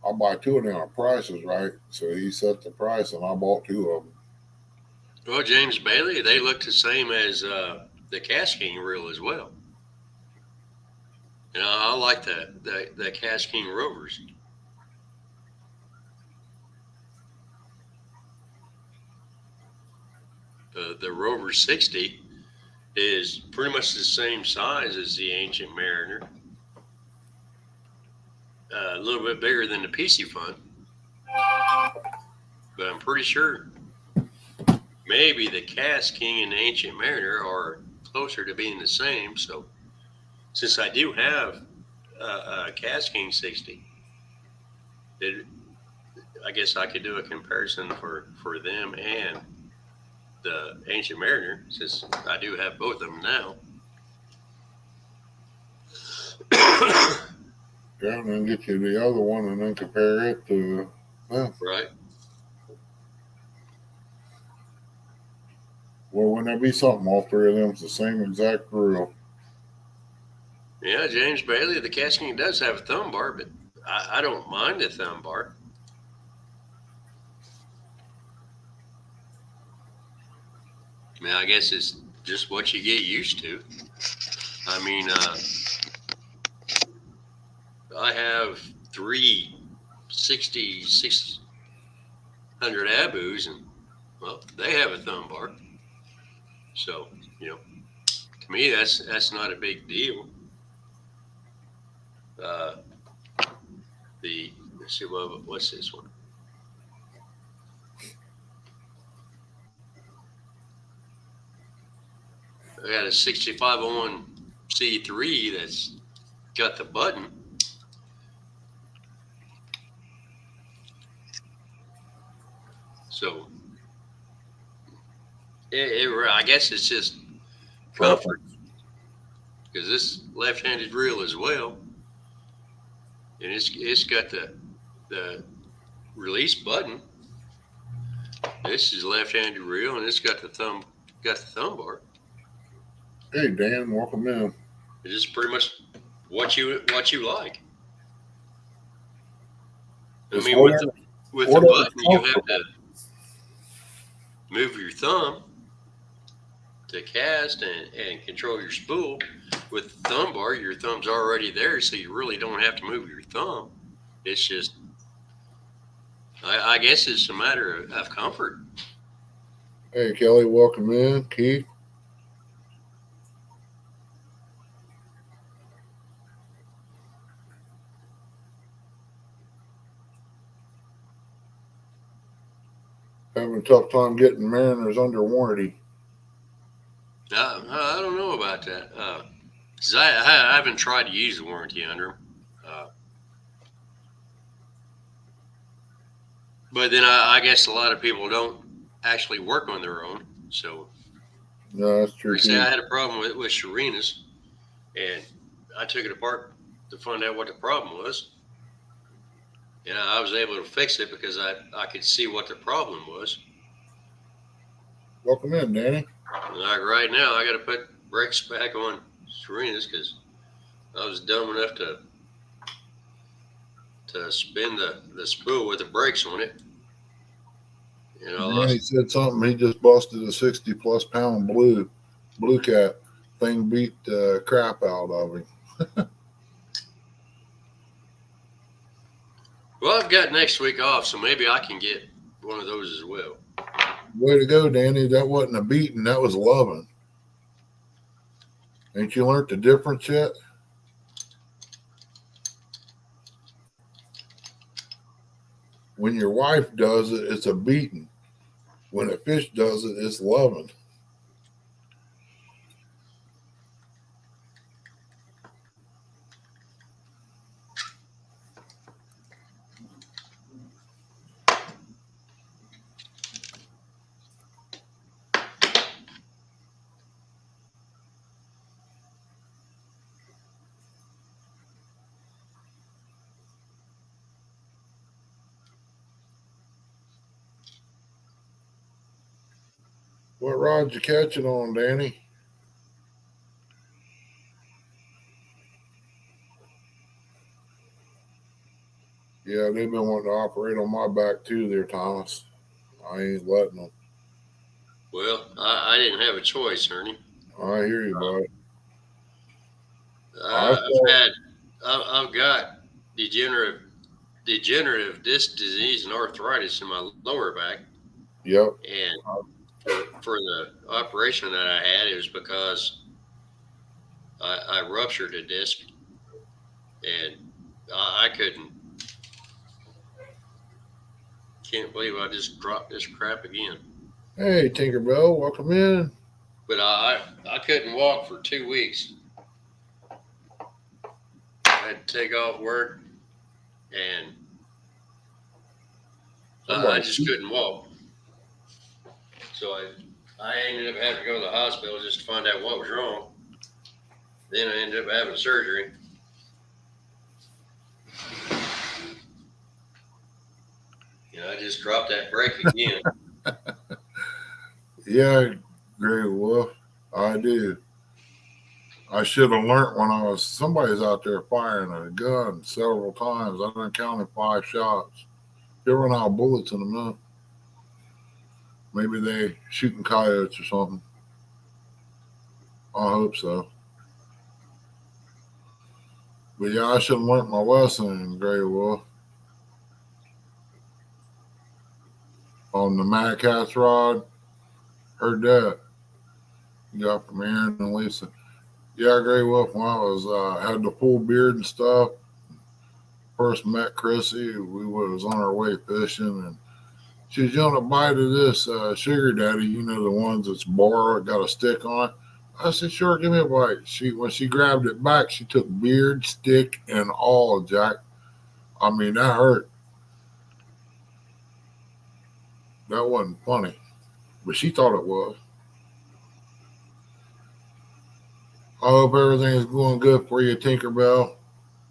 I'll buy 2 of them. The price is right, so he set the price, and I bought 2 of them. Well, James Bailey, they look the same as the Cash King reel as well. I like the Cash King Rovers. The Rover 60 is pretty much the same size as the Ancient Mariner. A little bit bigger than the PC Fun. But I'm pretty sure maybe the Cash King and the Ancient Mariner are closer to being the same. So since I do have a Cast King 60, I guess I could do a comparison for them and the Ancient Mariner, since I do have both of them now. Yeah, and then get you the other one and then compare it to them. Right. Well, wouldn't there be something? All three of them's the same exact grill. Yeah, James Bailey, the Cast King does have a thumb bar, but I don't mind the thumb bar. I mean, I guess it's just what you get used to. I mean, I have 3 600 Abus, and well, they have a thumb bar. So, to me, that's not a big deal. Let's see, what's this one? I got a 6501 C3 that's got the button. So, I guess it's just comfort, because this left-handed reel as well, and it's got the release button. This is a left-handed reel, and it's got the thumb bar. Hey, Dan, welcome in. It's just pretty much what you like. I mean, with the button, you have to move your thumb to cast and control your spool. With the thumb bar, your thumb's already there, so you really don't have to move your thumb. It's just, I guess it's a matter of comfort. Hey, Kelly, welcome in. Keith. Having a tough time getting Mariners under warranty. I don't know about that. 'Cause I haven't tried to use the warranty under them. But then I guess a lot of people don't actually work on their own. So, No, that's true. like I say, I had a problem with Serena's, and I took it apart to find out what the problem was. And I was able to fix it because I could see what the problem was. Welcome in, Danny. Like right now, I got to put brakes back on Serena's because I was dumb enough to spin the spool with the brakes on it. And Danny said something. He just busted a 60-plus pound blue cat. Thing beat the crap out of him. Well, I've got next week off, so maybe I can get one of those as well. Way to go, Danny. That wasn't a beating. That was loving. Ain't you learned the difference yet? When your wife does it, it's a beating. When a fish does it, it's loving. What rod you catching on, Danny? Yeah, they've been wanting to operate on my back too there, Thomas. I ain't letting them. Well, I didn't have a choice, Ernie. I hear you, bud. I've got degenerative disc disease and arthritis in my lower back. Yep. And for the operation that I had, it was because I ruptured a disc, and I can't believe I just dropped this crap again. Hey, Tinkerbell, welcome in. But I couldn't walk for 2 weeks. I had to take off work, and I just couldn't walk. So I ended up having to go to the hospital just to find out what was wrong. Then I ended up having surgery. I just dropped that brake again. Yeah, Grey Wolf, I did. I should have learned when somebody's out there firing a gun several times. I done counted 5 shots. They run out of bullets in a minute. Maybe they shooting coyotes or something. I hope so. But yeah, I should have learned my lesson, Grey Wolf. On the Mad Cat's rod. Heard that. Got from Aaron and Lisa. Yeah, Grey Wolf, when I was had the full beard and stuff, first met Chrissy, we was on our way fishing, and she was, you want a bite of this sugar daddy, the ones that's borrowed, got a stick on it. I said, sure, give me a bite. When she grabbed it back, she took beard, stick, and all, Jack. I mean, that hurt. That wasn't funny, but she thought it was. I hope everything is going good for you, Tinkerbell.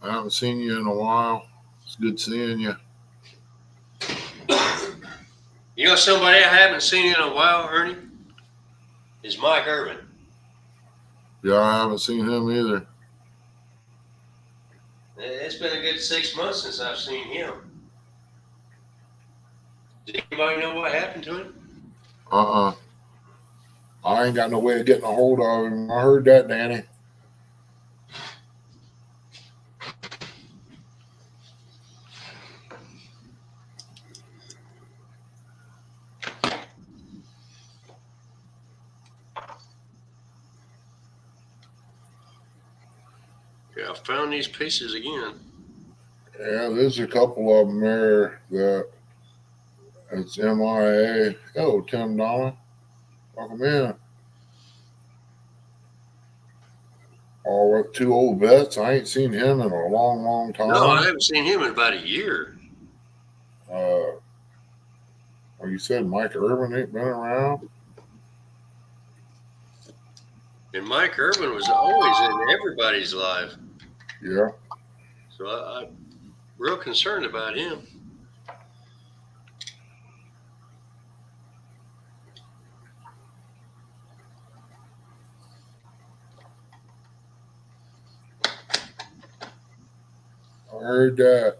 I haven't seen you in a while. It's good seeing you. Somebody I haven't seen in a while, Ernie, is Mike Irvin. Yeah, I haven't seen him either. It's been a good 6 months since I've seen him. Does anybody know what happened to him? I ain't got no way of getting a hold of him. I heard that, Danny. Yeah, I found these pieces again. Yeah, there's a couple of them there that it's MIA. Oh, Tim Donna. Welcome in. Oh, what, 2 old vets. I ain't seen him in a long, long time. No, I haven't seen him in about a year. Well, you said Mike Irvin ain't been around? And Mike Irvin was always in everybody's life. Yeah. So I'm real concerned about him. I heard that.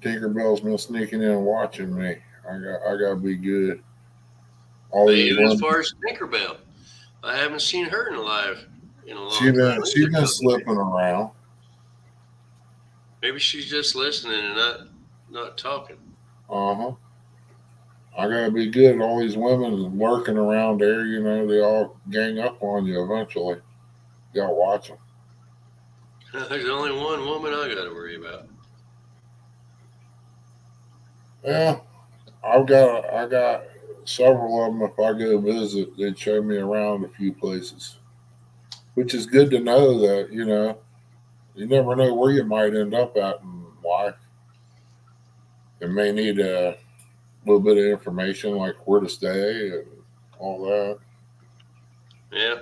Tinkerbell's been sneaking in and watching me. I gotta be good. Even as far as Tinkerbell, I haven't seen her in a long time. She's been slipping around. Maybe she's just listening and not talking. I gotta be good. All these women lurking around there, they all gang up on you eventually. You gotta watch them. There's only one woman I gotta worry about. Yeah, I got several of them. If I go visit, they'd show me around a few places, which is good to know that, you never know where you might end up at in life. You may need a little bit of information, like where to stay and all that. Yeah.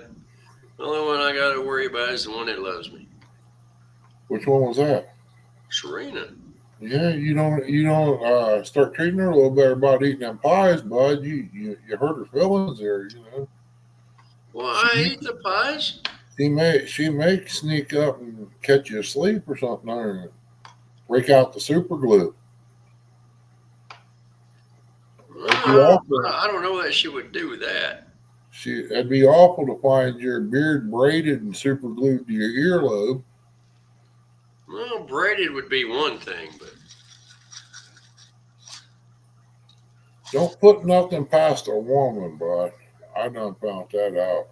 The only one I got to worry about is the one that loves me. Which one was that? Serena. Yeah, you don't start treating her a little better about eating them pies, bud. You hurt her feelings there, Well, I eat the pies. She may sneak up and catch you asleep or something and break out the super glue. I don't know that she would do that. It'd be awful to find your beard braided and super glued to your earlobe. Well, braided would be one thing, but don't put nothing past a woman, bud. I done found that out.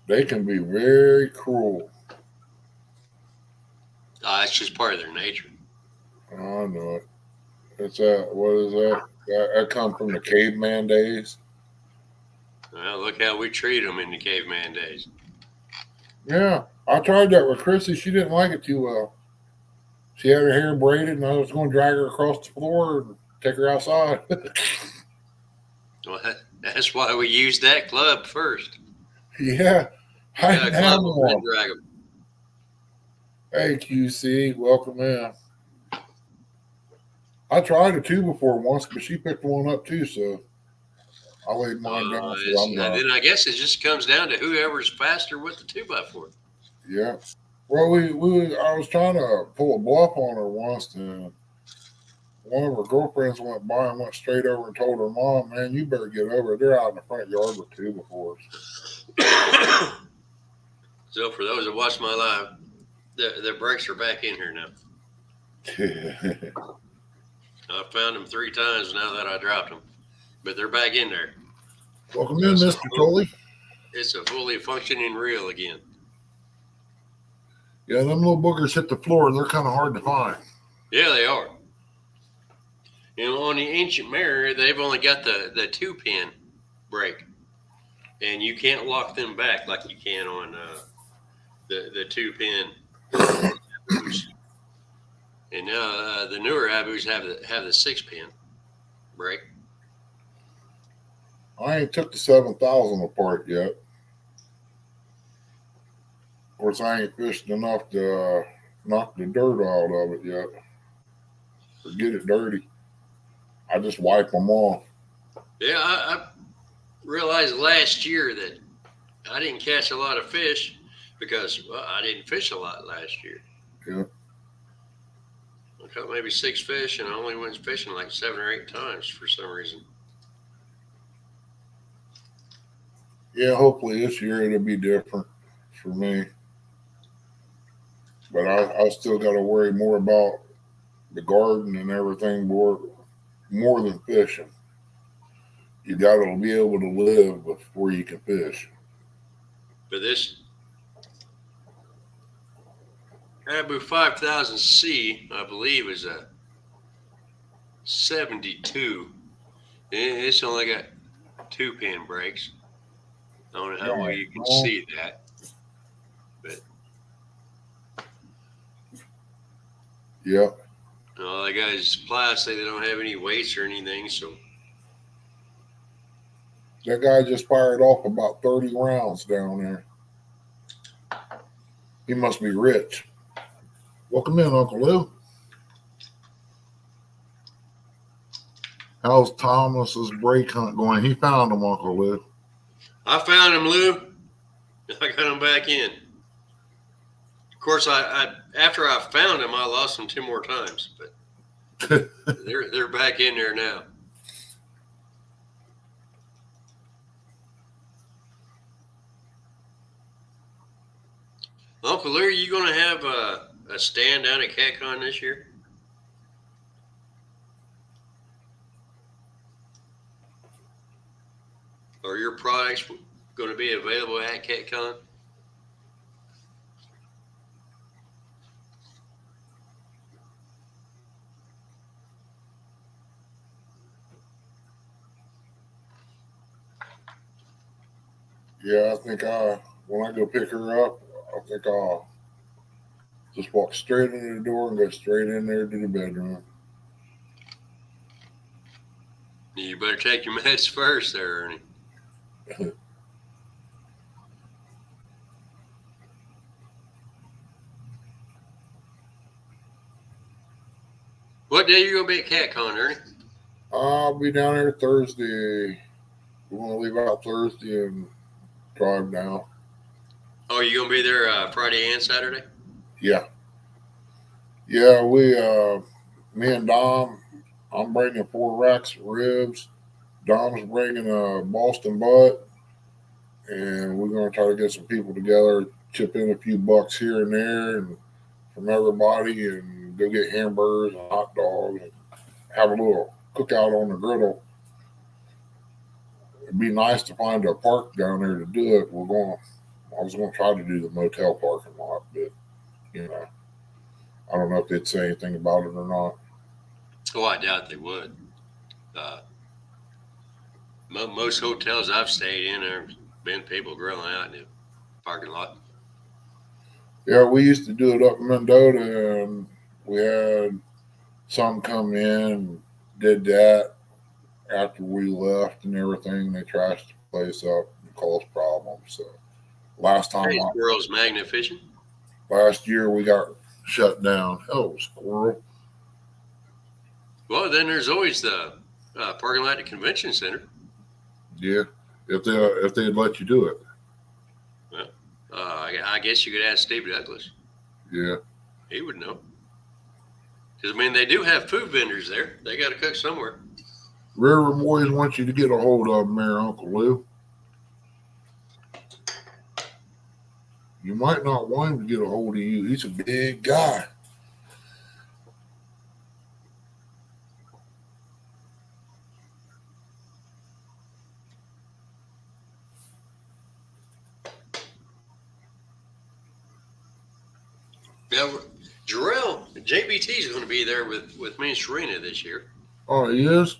They can be very cruel. It's just part of their nature. I know it. It's what is that? That come from the caveman days. Well, look how we treat them in the caveman days. Yeah, I tried that with Chrissy. She didn't like it too well. She had her hair braided, and I was going to drag her across the floor and take her outside. Well, that's why we used that club first. Yeah, I Yeah, didn't have club them and one. drag them. Hey, QC, welcome in. I tried a 2 before once, but she picked one up too, so I laid mine down. So I'm done. Then I guess it just comes down to whoever's faster with the 2x4. Yeah. Well, I was trying to pull a bluff on her once, and one of her girlfriends went by and went straight over and told her mom, "Man, you better get over. They're out in the front yard with 2x4s." So for those that watch my live, the brakes are back in here now. I found them 3 times now that I dropped them, but they're back in there. Welcome in, Mr. Tully. It's a fully functioning reel again. Yeah, them little boogers hit the floor. They're kind of hard to find. Yeah, they are. You know, on the ancient mirror, they've only got the 2-pin brake, and you can't lock them back like you can on the 2-pin. And now the newer Abus have the 6-pin brake. I ain't took the 7000 apart yet. Of course, I ain't fished enough to knock the dirt out of it yet or get it dirty. I just wipe them off. Yeah, I realized last year that I didn't catch a lot of fish because I didn't fish a lot last year. Yeah. I caught maybe 6 fish, and I only went fishing like 7 or 8 times for some reason. Yeah, hopefully this year it'll be different for me. But I still got to worry more about the garden and everything more than fishing. You got to be able to live before you can fish. But this Abu 5000C, I believe, is a 72. It's only got 2-pin brakes. I don't know how well you can see that. But yeah. All they got is plastic. They don't have any weights or anything, so. That guy just fired off about 30 rounds down there. He must be rich. Welcome in, Uncle Lou. How's Thomas's brake hunt going? He found him, Uncle Lou. I found him, Lou. I got him back in. Of course, I after I found him, I lost him 2 more times, but they're back in there now. Uncle Lou, are you going to have a stand down at CatCon this year? Are your products going to be available at CatCon? Yeah, I think when I go pick her up, I think I'll just walk straight into the door and go straight in there to the bedroom. You better take your meds first there, Ernie. What day are you going to be at CatCon, Ernie? I'll be down there Thursday. We're going to leave out Thursday and drive down. Oh, you going to be there Friday and Saturday? Yeah. Yeah, me and Dom, I'm bringing 4 racks of ribs. Dom's bringing a Boston butt. And we're going to try to get some people together, chip in a few bucks here and there and from everybody, and go get hamburgers and hot dogs and have a little cookout on the griddle. It'd be nice to find a park down there to do it. I was going to try to do the motel parking lot, but, I don't know if they'd say anything about it or not. Oh, I doubt they would. Most hotels I've stayed in, there's been people grilling out in the parking lot. Yeah, we used to do it up in Mendota, and we had some come in and did that after we left and everything. They trashed the place up and caused problems. So last Hey, squirrels magnet fishing. last year we got shut down. Oh, squirrel. Well, then there's always the parking lot at the convention center. Yeah, if they'd let you do it. Well, I guess you could ask Steve Douglas. Yeah. He would know. Because, I mean, they do have food vendors there. They got to cook somewhere. River Boys want you to get a hold of him there, Uncle Lou. You might not want him to get a hold of you. He's a big guy. Now, JBT is going to be there with me and Serena this year. Oh, he is?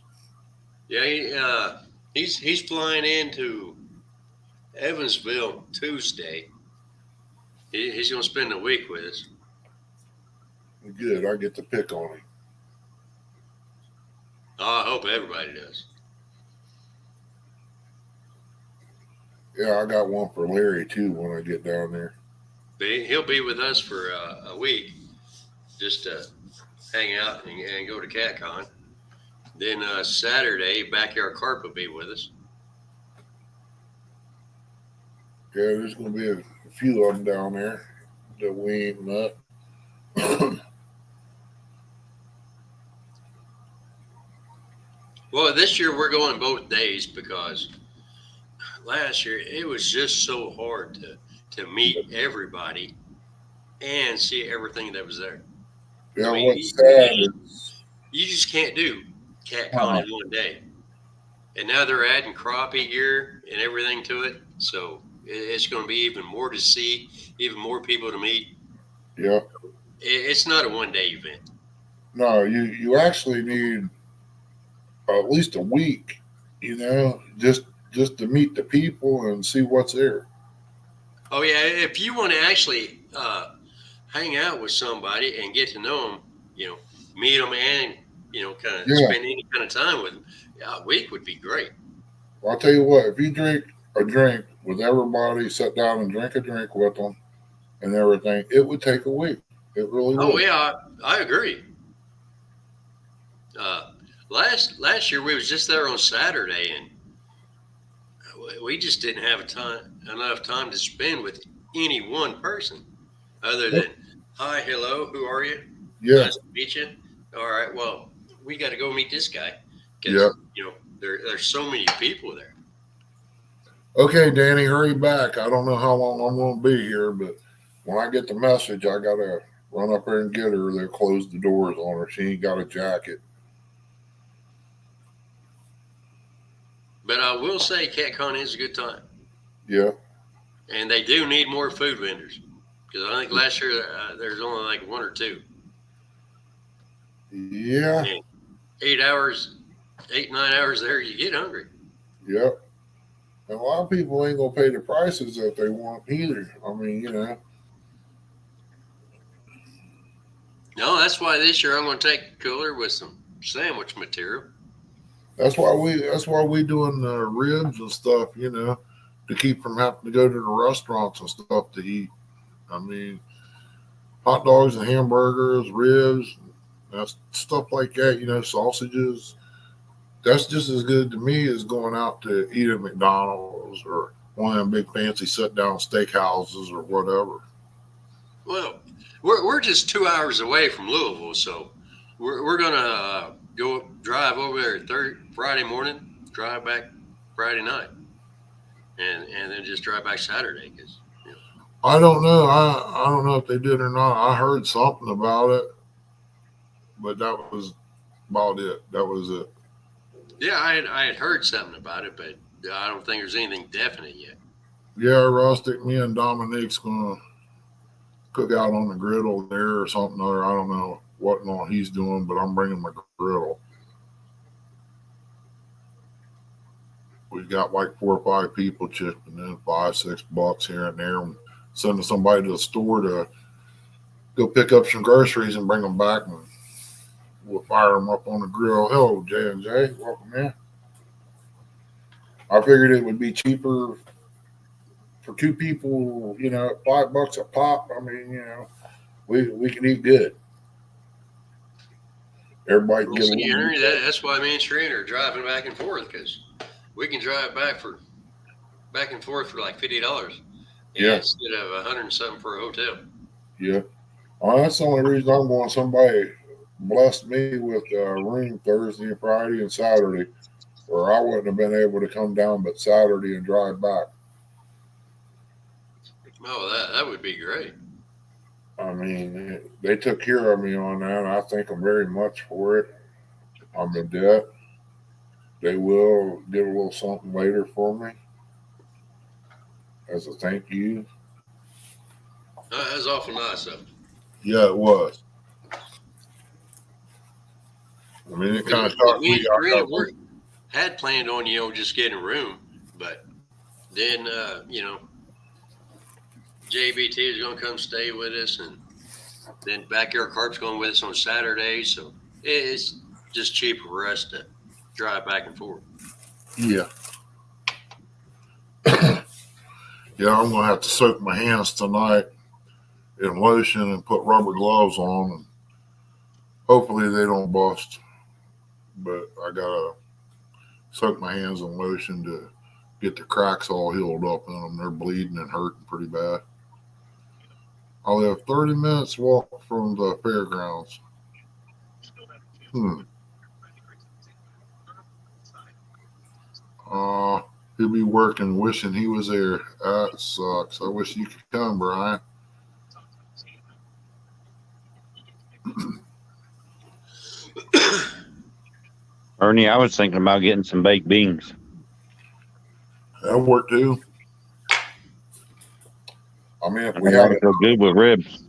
Yeah, he's flying into Evansville Tuesday. He's going to spend a week with us. Good. I get to pick on him. Oh, I hope everybody does. Yeah, I got one for Larry, too, when I get down there. He'll be with us for a week, just to hang out and go to CatCon. Then Saturday, Backyard Carp will be with us. Yeah, there's going to be a few of them down there that we ain't met. Well, this year we're going both days because last year it was just so hard to meet everybody and see everything that was there. Yeah, I mean, what's sad is You just can't do CatCon in one day. And now they're adding crappie gear and everything to it. So it's going to be even more to see, even more people to meet. yeah. It's not a one-day event. No, you actually need at least a week, just to meet the people and see what's there. Oh, yeah. If you want to actually hang out with somebody and get to know them, meet them and, kind of spend any kind of time with them, a week would be great. Well, I'll tell you what, if you drink a drink with everybody, sit down and drink a drink with them and everything, it would take a week. It really would. Oh, yeah, I agree. Last year we was just there on Saturday, and we just didn't have enough time to spend with any one person other than, hi, hello, who are you? Yeah. Nice to meet you. All right, well, we got to go meet this guy because, there's so many people there. Okay, Danny, hurry back. I don't know how long I'm going to be here, but when I get the message, I got to run up there and get her. They'll close the doors on her. She ain't got a jacket. But I will say CatCon is a good time. Yeah. And they do need more food vendors because I think last year there's only like one or two. Yeah. And 8, 9 hours there, you get hungry. Yep. And a lot of people ain't going to pay the prices that they want either. I mean, No, that's why this year I'm going to take a cooler with some sandwich material. That's why we doing the ribs and stuff, to keep from having to go to the restaurants and stuff to eat. I mean, hot dogs and hamburgers, ribs, that's stuff like that, sausages. That's just as good to me as going out to eat at McDonald's or one of them big fancy sit-down steakhouses or whatever. Well, we're just 2 hours away from Louisville, so we're gonna drive over there Friday morning, drive back Friday night, and then just drive back Saturday. Cause I don't know. I don't know if they did or not. I heard something about it, but that was about it. That was it. Yeah, I had heard something about it, but I don't think there's anything definite yet. Yeah, Rustic, me and Dominique's gonna cook out on the griddle there or something other. I don't know what and all he's doing, but I'm bringing my griddle. We've got like 4 or 5 people chipping in $5-6 here and there, and sending somebody to the store to go pick up some groceries and bring them back, and we'll fire them up on the grill. Hello, J&J. Welcome in. I figured it would be cheaper for 2 people, you know, at $5 a pop. I mean, you know, we can eat good. Everybody can Well, get see, a Ernie, that's why me and Shereen are driving back and forth, because we can drive back and forth for like $50. Yeah. Instead of 100 and something for a hotel. Yeah. Well, that's the only reason I'm going. Somebody blessed me with a room Thursday and Friday and Saturday, or I wouldn't have been able to come down but Saturday and drive back. Oh, that would be great. I mean, they took care of me on that, and I thank them very much for it. I'm in debt. They will get a little something later for me as a thank you. That was awful nice of them. Yeah, it was. I mean, it kind of shocked Me me. and Shereen had planned on, just getting a room, but then, JBT is going to come stay with us, and then Backyard Carp's going with us on Saturday, so it's just cheaper for us to drive back and forth. Yeah. Yeah, I'm going to have to soak my hands tonight in lotion and put rubber gloves on, and hopefully they don't bust. But I got to soak my hands in lotion to get the cracks all healed up in them. They're bleeding and hurting pretty bad. I live 30 minutes walk from the fairgrounds. He'll be working, wishing he was there. That sucks. I wish you could come, Brian. Ernie, I was thinking about getting some baked beans. That work too. I mean, if we I had to go good with ribs.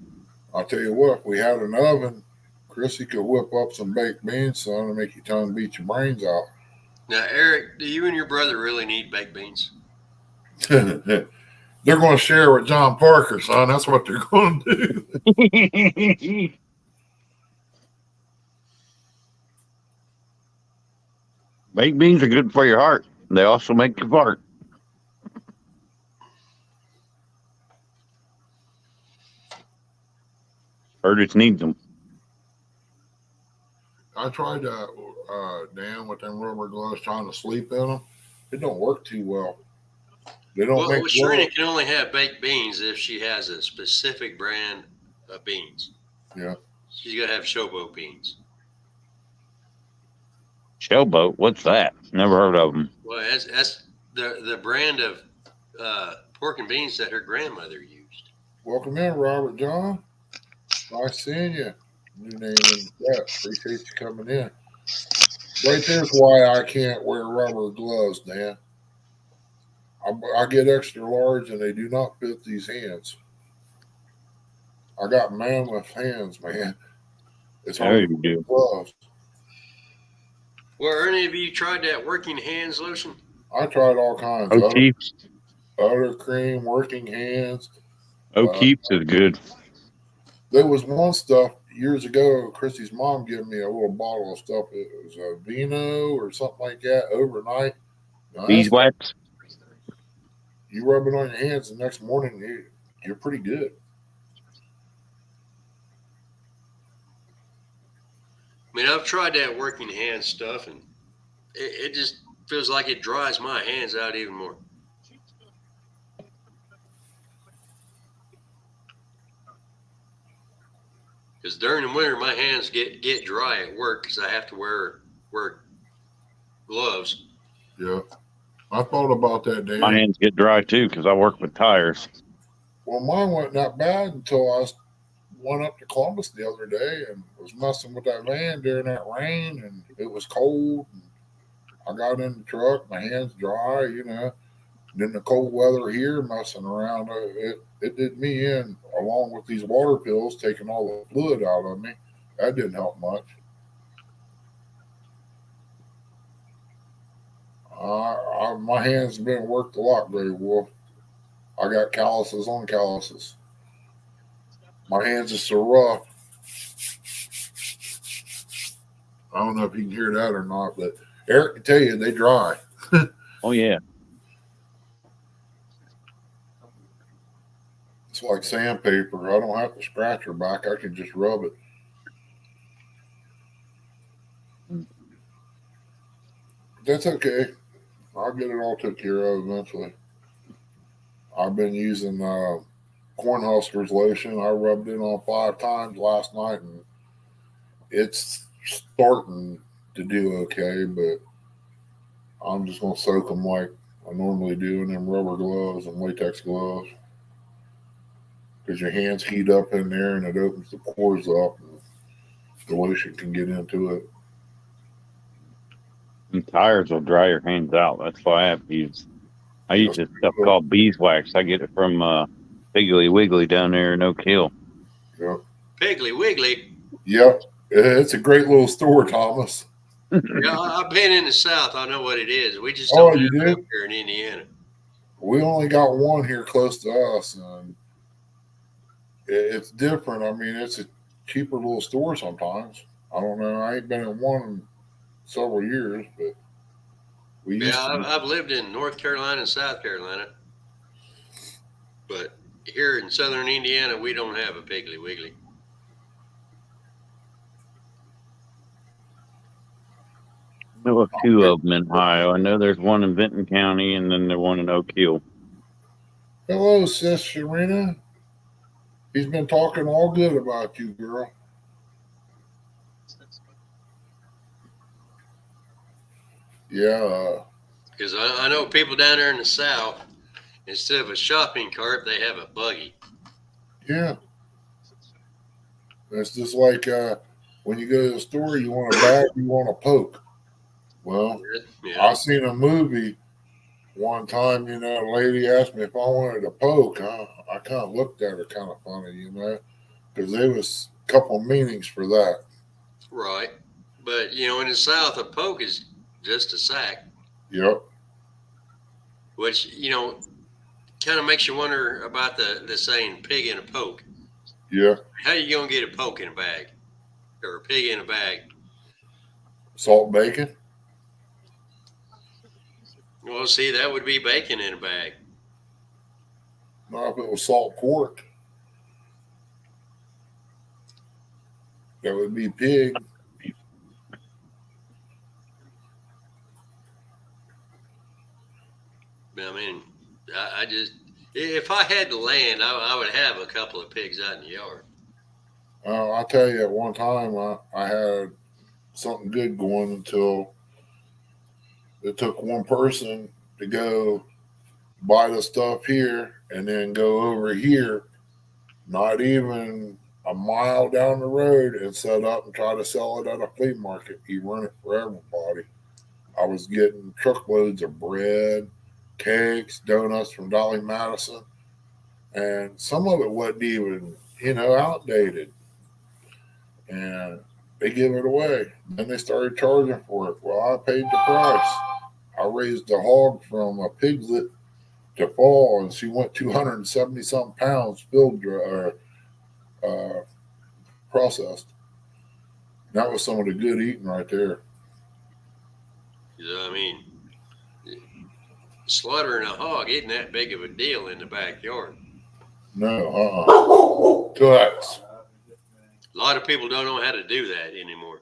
I'll tell you what, if we had an oven, Chrissy could whip up some baked beans, son, and make your tongue beat your brains out. Now, Eric, do you and your brother really need baked beans? They're going to share with John Parker, son. That's what they're going to do. Baked beans are good for your heart. They also make you fart. Erdich needs them. I tried Dan, with them rubber gloves, trying to sleep in them. It don't work too well. They don't make Sherina can only have baked beans if she has a specific brand of beans. Yeah. She's got to have showboat beans. Showboat? What's that? Never heard of them. Well, that's the brand of pork and beans that her grandmother used. Welcome in, Robert John. Nice seeing you. New name in the chat. Appreciate you coming in. Right there's why I can't wear rubber gloves, Dan. I get extra large and they do not fit these hands. I got mammoth hands, man. It's hard to wear gloves. Well, Ernie, have you tried that working hands lotion? I tried all kinds. O'Keefe's. Butter cream, working hands. O'Keefe's is good. There was one stuff years ago, Christy's mom gave me a little bottle of stuff. It was a Vino or something like that overnight. Beeswax? You rub it on your hands the next morning, you're pretty good. I mean, I've tried that working hand stuff, and it just feels like it dries my hands out even more. Because during the winter, my hands get dry at work because I have to wear gloves. Yeah. I thought about that, Dan. My hands get dry too because I work with tires. Well, mine wasn't that bad until I went up to Columbus the other day and was messing with that van during that rain, and it was cold. And I got in the truck, my hands dry, Then the cold weather here messing around, it did me in, along with these water pills taking all the fluid out of me. That didn't help much. My hands have been worked a lot, Gray Wolf. I got calluses on calluses. My hands are so rough. I don't know if you can hear that or not, but Eric can tell you they dry. Oh yeah. It's like sandpaper. I don't have to scratch her back. I can just rub it. That's okay. I'll get it all took care of eventually. I've been using Cornhuskers lotion. I rubbed it on 5 times last night, and it's starting to do okay, but I'm just going to soak them like I normally do in them rubber gloves and latex gloves, because your hands heat up in there and it opens the pores up and the lotion can get into it. And tires will dry your hands out. That's why I have to use. I use this stuff called beeswax. I get it from Piggly Wiggly down there in Oak Hill. Yep. Piggly Wiggly. Yep. It's a great little store, Thomas. Yeah, I've been in the South. I know what it is. We just Oh, don't you have it do? up here in Indiana. We only got one here close to us, and it's different. I mean, it's a cheaper little store sometimes. I don't know. I ain't been in one in several years, but we used Yeah, to. I've lived in North Carolina and South Carolina, but here in Southern Indiana, we don't have a Piggly Wiggly. I know of 2 of them in Ohio. I know there's one in Benton County, and then there's one in Oak Hill. Hello, Sis Sharina. He's been talking all good about you, girl. Yeah. Because I know people down there in the South, instead of a shopping cart, they have a buggy. Yeah. It's just like when you go to the store, you want a bag, you want a poke. Well, Yeah. I seen a movie one time, a lady asked me if I wanted a poke. I kind of looked at her kind of funny, because there was a couple meanings for that. Right. But, in the South, a poke is just a sack. Yep. Which, kind of makes you wonder about the saying pig in a poke. Yeah. How you going to get a poke in a bag or a pig in a bag? Salt bacon? Well, see, that would be bacon in a bag. No, if it was salt pork, that would be pig. I mean, I just, if I had the land, I would have a couple of pigs out in the yard. I'll tell you, at one time I had something good going until it took one person to go buy the stuff here and then go over here, not even a mile down the road, and set up and try to sell it at a flea market. He run it for everybody. I was getting truckloads of bread, cakes, donuts from Dolly Madison, and some of it wasn't even, outdated. And they give it away. Then they started charging for it. Well, I paid the price. I raised a hog from a piglet to fall, and she went 270 something pounds filled processed. That was some of the good eating right there. I mean, slaughtering a hog isn't that big of a deal in the backyard. No, guts. A lot of people don't know how to do that anymore.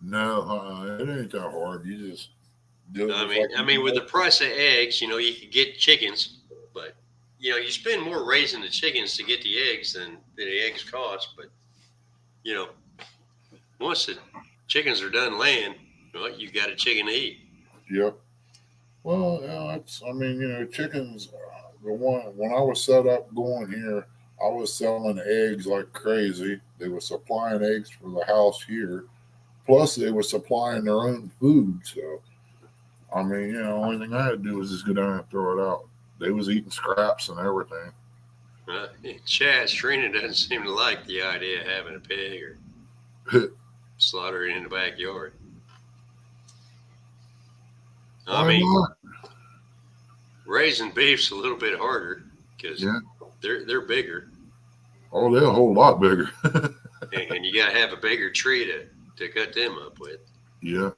No, it ain't that hard. You just do it. I mean, with the price of eggs, you could get chickens, but you spend more raising the chickens to get the eggs than the eggs cost. But once the chickens are done laying, well, you got a chicken to eat. Yep. Well, chickens. The one when I was set up going here, I was selling eggs like crazy. They were supplying eggs for the house here. Plus, they were supplying their own food. So, only thing I had to do was just go down and throw it out. They was eating scraps and everything. Chad, Trina doesn't seem to like the idea of having a pig. slaughter it in the backyard. I Why mean, not? raising beef's a little bit harder because Yeah. they're bigger, Oh, they're a whole lot bigger. and you got to have a bigger tree to cut them up with. Yeah.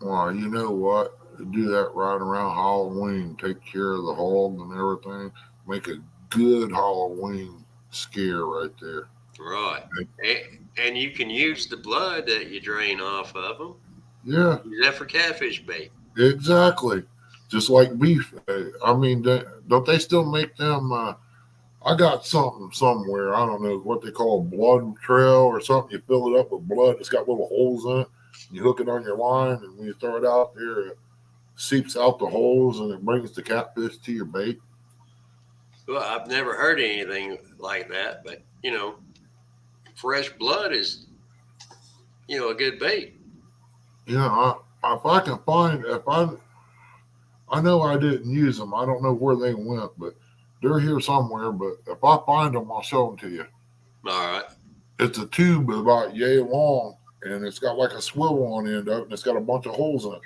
Well, you know what? Do that right around Halloween. Take care of the hog and everything. Make a good Halloween scare right there. Right. And you can use the blood that you drain off of them. Yeah, Use that for catfish bait. exactly. Just like beef. I mean, don't they still make them? I got something somewhere. I don't know what they call a blood trail or something. You fill it up with blood. It's got little holes in it. You hook it on your line, and when you throw it out there, it seeps out the holes and it brings the catfish to your bait. Well, I've never heard anything like that, but fresh blood is a good bait. Yeah, if I can find, I know I didn't use them. I don't know where they went, but they're here somewhere. But if I find them, I'll show them to you. All right. It's a tube about yay long, and it's got like a swivel on the end of it, and it's got a bunch of holes in it.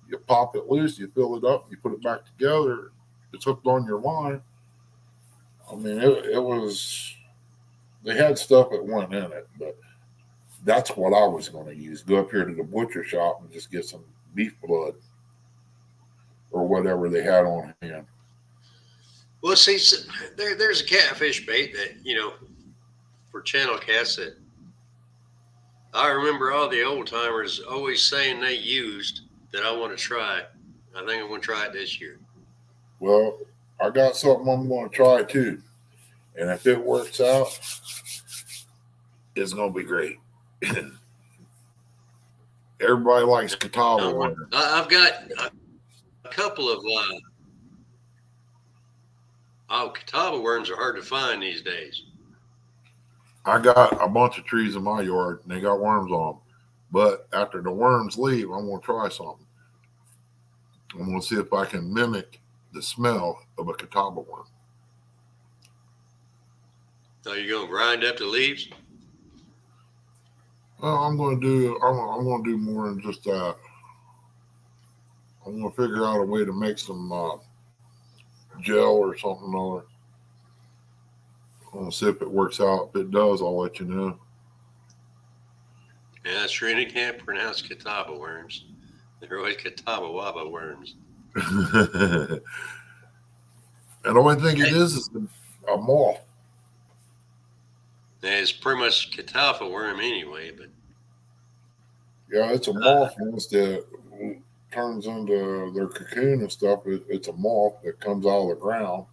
You pop it loose, you fill it up, you put it back together. It's hooked on your line. I mean, it was. They had stuff that went in it, but that's what I was going to use. Go up here to the butcher shop and just get some beef blood or whatever they had on hand. Well, see, there's a catfish bait that for channel casts that I remember all the old timers always saying they used that I want to try. I think I'm going to try it this year. Well, I got something I'm going to try too. And if it works out, it's going to be great. Everybody likes Catawba worm. I've got a couple of Catawba worms are hard to find these days. I got a bunch of trees in my yard and they got worms on them. But after the worms leave, I'm going to try something. I'm going to see if I can mimic the smell of a Catawba worm. Are you going to grind up the leaves? Well, I'm going to do more than just that. I'm going to figure out a way to make some gel or something on it. I'm going to see if it works out. If it does, I'll let you know. Yeah, Serena can't pronounce Catawba worms. They're always Catawba Waba worms. And the only thing it is a moth. Yeah, it's pretty much Catawba worm anyway, but Yeah, it's a moth once that turns into their cocoon and stuff. It's a moth that comes out of the ground.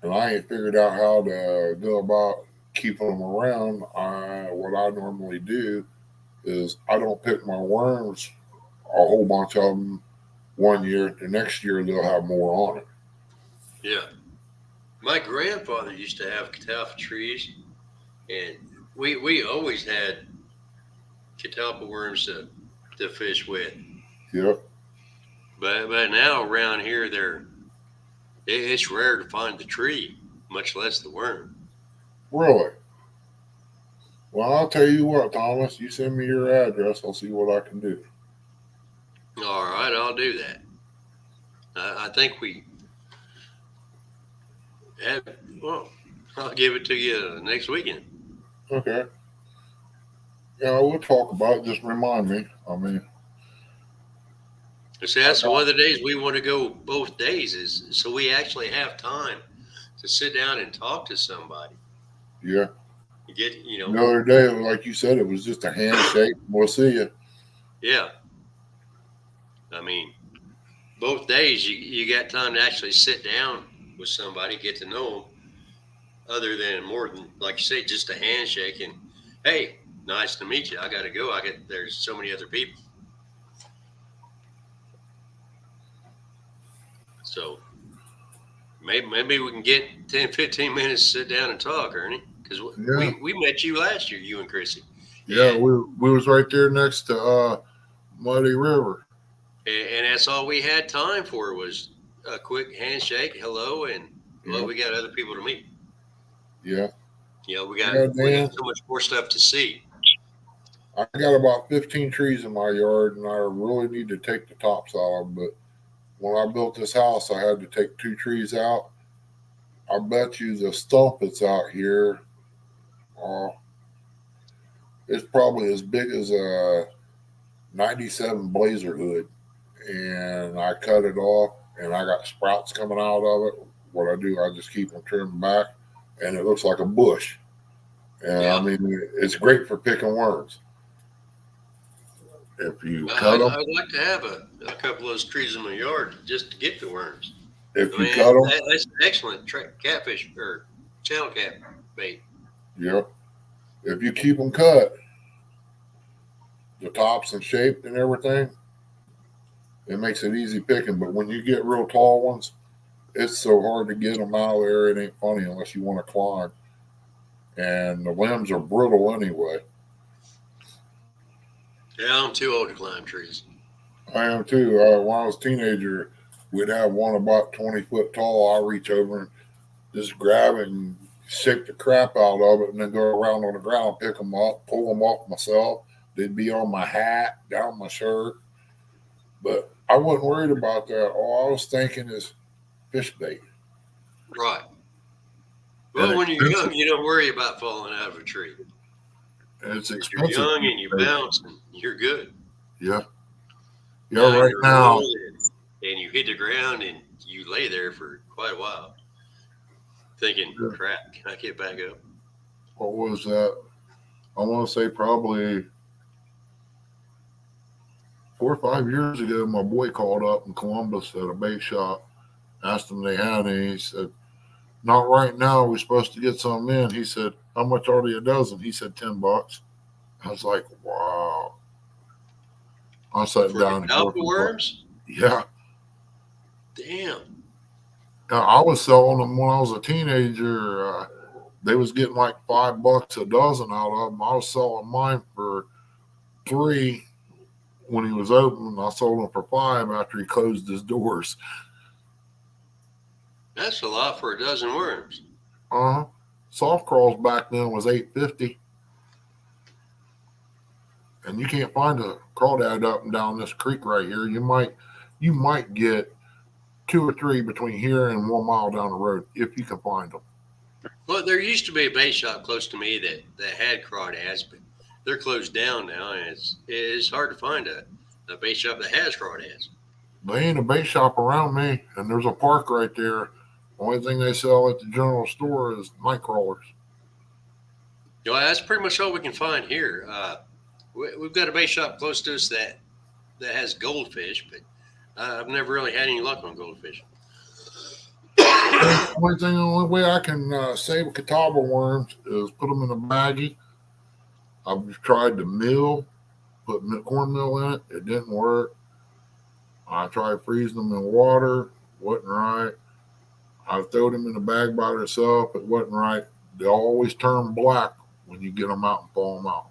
And I ain't figured out how to go about keeping them around. What I normally do is I don't pick my worms, a whole bunch of them one year. The next year they'll have more on it. yeah. My grandfather used to have Catawba trees, and we always had Catawba worms to fish with. Yep. But now around here, it's rare to find the tree, much less the worm. Really? Well, I'll tell you what, Thomas. You send me your address. I'll see what I can do. All right, I'll do that. I think we have. Well, I'll give it to you next weekend. Okay. Yeah, we'll talk about it. Just remind me. I mean, See, that's one of the days we want to go both days is so we actually have time to sit down and talk to somebody. yeah. You get, The other day, like you said, it was just a handshake. We'll see you. Yeah. I mean, both days you got time to actually sit down with somebody, get to know them, other than more than, like you say, just a handshake and, hey, nice to meet you. I got to go. There's so many other people. So maybe we can get 10, 15 minutes to sit down and talk, Ernie, because we met you last year, you and Chrissy. Yeah, we was right there next to Muddy River. And that's all we had time for was a quick handshake, hello, and well, we got other people to meet. Yeah. We Yeah, got Dan. so much more stuff to see. I got about 15 trees in my yard, and I really need to take the tops out of them. But when I built this house, I had to take 2 trees out. I bet you the stump that's out here, uh, it's probably as big as a 97 Blazer hood. And I cut it off, and I got sprouts coming out of it. What I do, I just keep them trimmed back, and it looks like a bush. And Yeah. I mean, it's great for picking worms. If you cut I'd them, like to have a couple of those trees in my yard just to get the worms. if I you mean, cut them, that's an excellent catfish or channel cat bait. yep. If you keep them cut, the tops and shaped and everything, it makes it easy picking. But when you get real tall ones, it's so hard to get them out of there. It ain't funny unless you want to climb. And the limbs are brittle anyway. Yeah, I'm too old to climb trees. I am too. When I was a teenager, we'd have one about 20 foot tall. I reach over and just grab it and shake the crap out of it, and then go around on the ground, pick them up, pull them off myself. They'd be on my hat, down my shirt. But I wasn't worried about that. All I was thinking is fish bait. Right. Well, And when you're expensive. young, you don't worry about falling out of a tree. And it's You're expensive. young and you bounce and you're good. Yeah. Now Yeah, right you're now. old and you hit the ground and you lay there for quite a while thinking, crap, can I get back up? What was that? I want to say probably 4 or 5 years ago, my boy called up in Columbus at a bait shop, asked him if they had any. He said, not right now. We're supposed to get some in. He said, how much are they a dozen? He said, $10. I was like, wow. I sat For down. the alpha worms? Yeah. Damn. Now, I was selling them when I was a teenager. They was getting like $5 a dozen out of them. I was selling mine for $3 when he was open. I sold them for $5 after he closed his doors. That's a lot for a dozen worms. Soft crawls back then was $8.50, and you can't find a crawdad up and down this creek right here. You might get 2 or 3 between here and 1 mile down the road if you can find them. Well, there used to be a bait shop close to me that had crawdads, but they're closed down now, and it's hard to find a bait shop that has crawdads. There ain't a bait shop around me, and there's a park right there. Only thing they sell at the general store is night crawlers. That's pretty much all we can find here. We've got a bait shop close to us that has goldfish, but I've never really had any luck on goldfish. The only way I can save catawba worms is put them in a baggie. I've tried to put cornmeal in it. It didn't work. I tried freezing them in water. Wasn't right. I threw them in a bag by themselves. It wasn't right. They always turn black when you get them out and pull them out.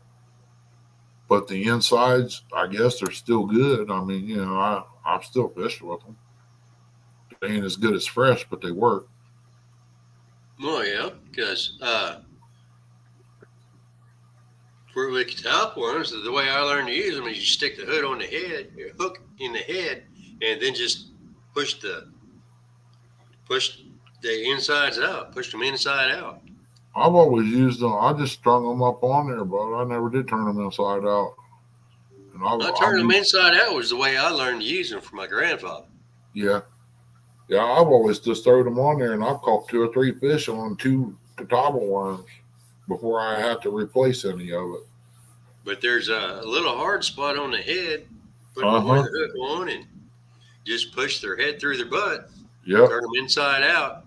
But the insides, I guess, they're still good. I mean, I've still fished with them. They ain't as good as fresh, but they work. Well, yeah, because for the catawba worms, the way I learned to use them is you stick the hook in the head, and then just push the insides out, push them inside out. I've always used them. I just strung them up on there, but I never did turn them inside out. And I turned them inside out was the way I learned to use them from my grandfather. Yeah. Yeah, I've always just thrown them on there, and I've caught 2 or 3 fish on 2 catawba worms before I had to replace any of it. But there's a little hard spot on the head. Put the hook on and just push their head through their butt. Yep. Turn them inside out.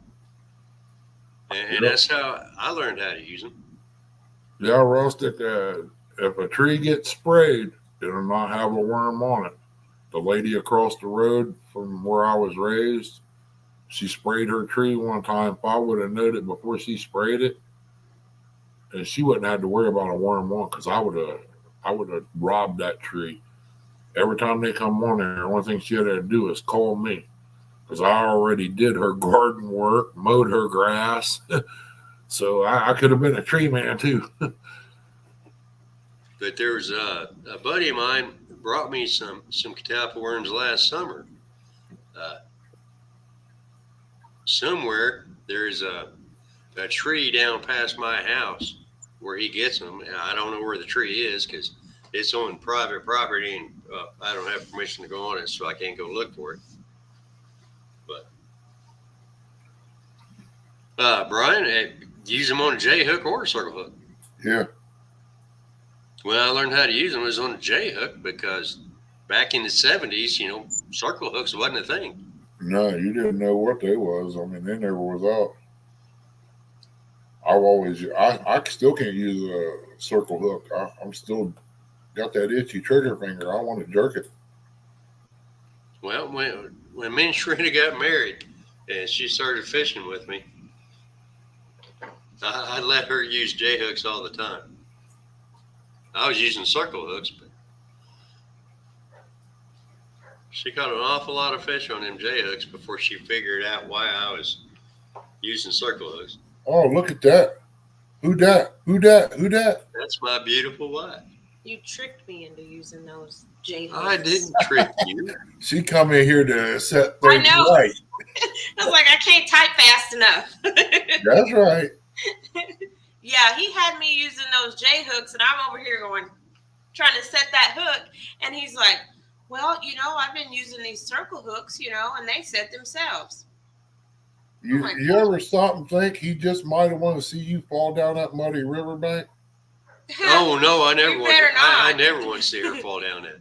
And that's how I learned how to use them. Yeah, Rustic, if a tree gets sprayed, it'll not have a worm on it. The lady across the road from where I was raised, she sprayed her tree one time. If I would have known it before she sprayed it, and she wouldn't have to worry about a worm on, because I would have robbed that tree. Every time they come on there, the only thing she had to do is call me, because I already did her garden work, mowed her grass, So I could have been a tree man too. But there was a buddy of mine brought me some catalpa worms last summer. Somewhere there's a tree down past my house where he gets them. I don't know where the tree is because it's on private property and I don't have permission to go on it, so I can't go look for it. But Brian, use them on a J hook or a circle hook. Yeah. When I learned how to use them, it was on a J hook because back in the 70s, circle hooks wasn't a thing. No, you didn't know what they was. I mean, they never was out. I still can't use a circle hook. I'm still got that itchy trigger finger. I want to jerk it. Well, when me and Sharita got married and she started fishing with me, I let her use J hooks all the time. I was using circle hooks, but she caught an awful lot of fish on them J hooks before she figured out why I was using circle hooks. Oh, look at that. Who dat? Who dat? Who dat? That's my beautiful wife. You tricked me into using those J hooks. I didn't trick you. She come in here to set things I know. right. I was like, I can't type fast enough. That's right. Yeah, he had me using those J hooks, and I'm over here trying to set that hook. And he's like, well, I've been using these circle hooks, and they set themselves. You ever stop and think he just might have wanted to see you fall down that muddy riverbank? Oh, no, I never You want better I not. never want to see her fall down it.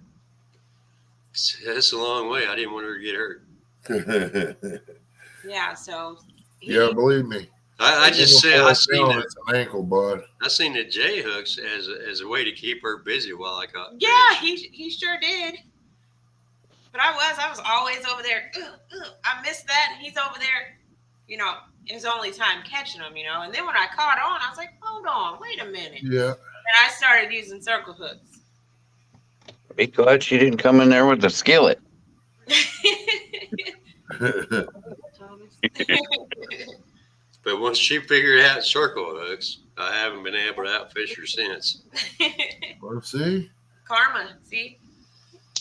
That's a long way. I didn't want her to get hurt. Yeah, so. Yeah, believe me. I just said I seen it's an ankle, bud. the J hooks as a way to keep her busy while I caught. Yeah, fish. he sure did. But I was always over there. I missed that, and he's over there. His only time catching them. And then when I caught on, I was like, hold on, wait a minute. Yeah. And I started using circle hooks. Be glad she didn't come in there with the skillet. But once she figured out circle hooks, I haven't been able to outfish her since. Well, see? Karma, see?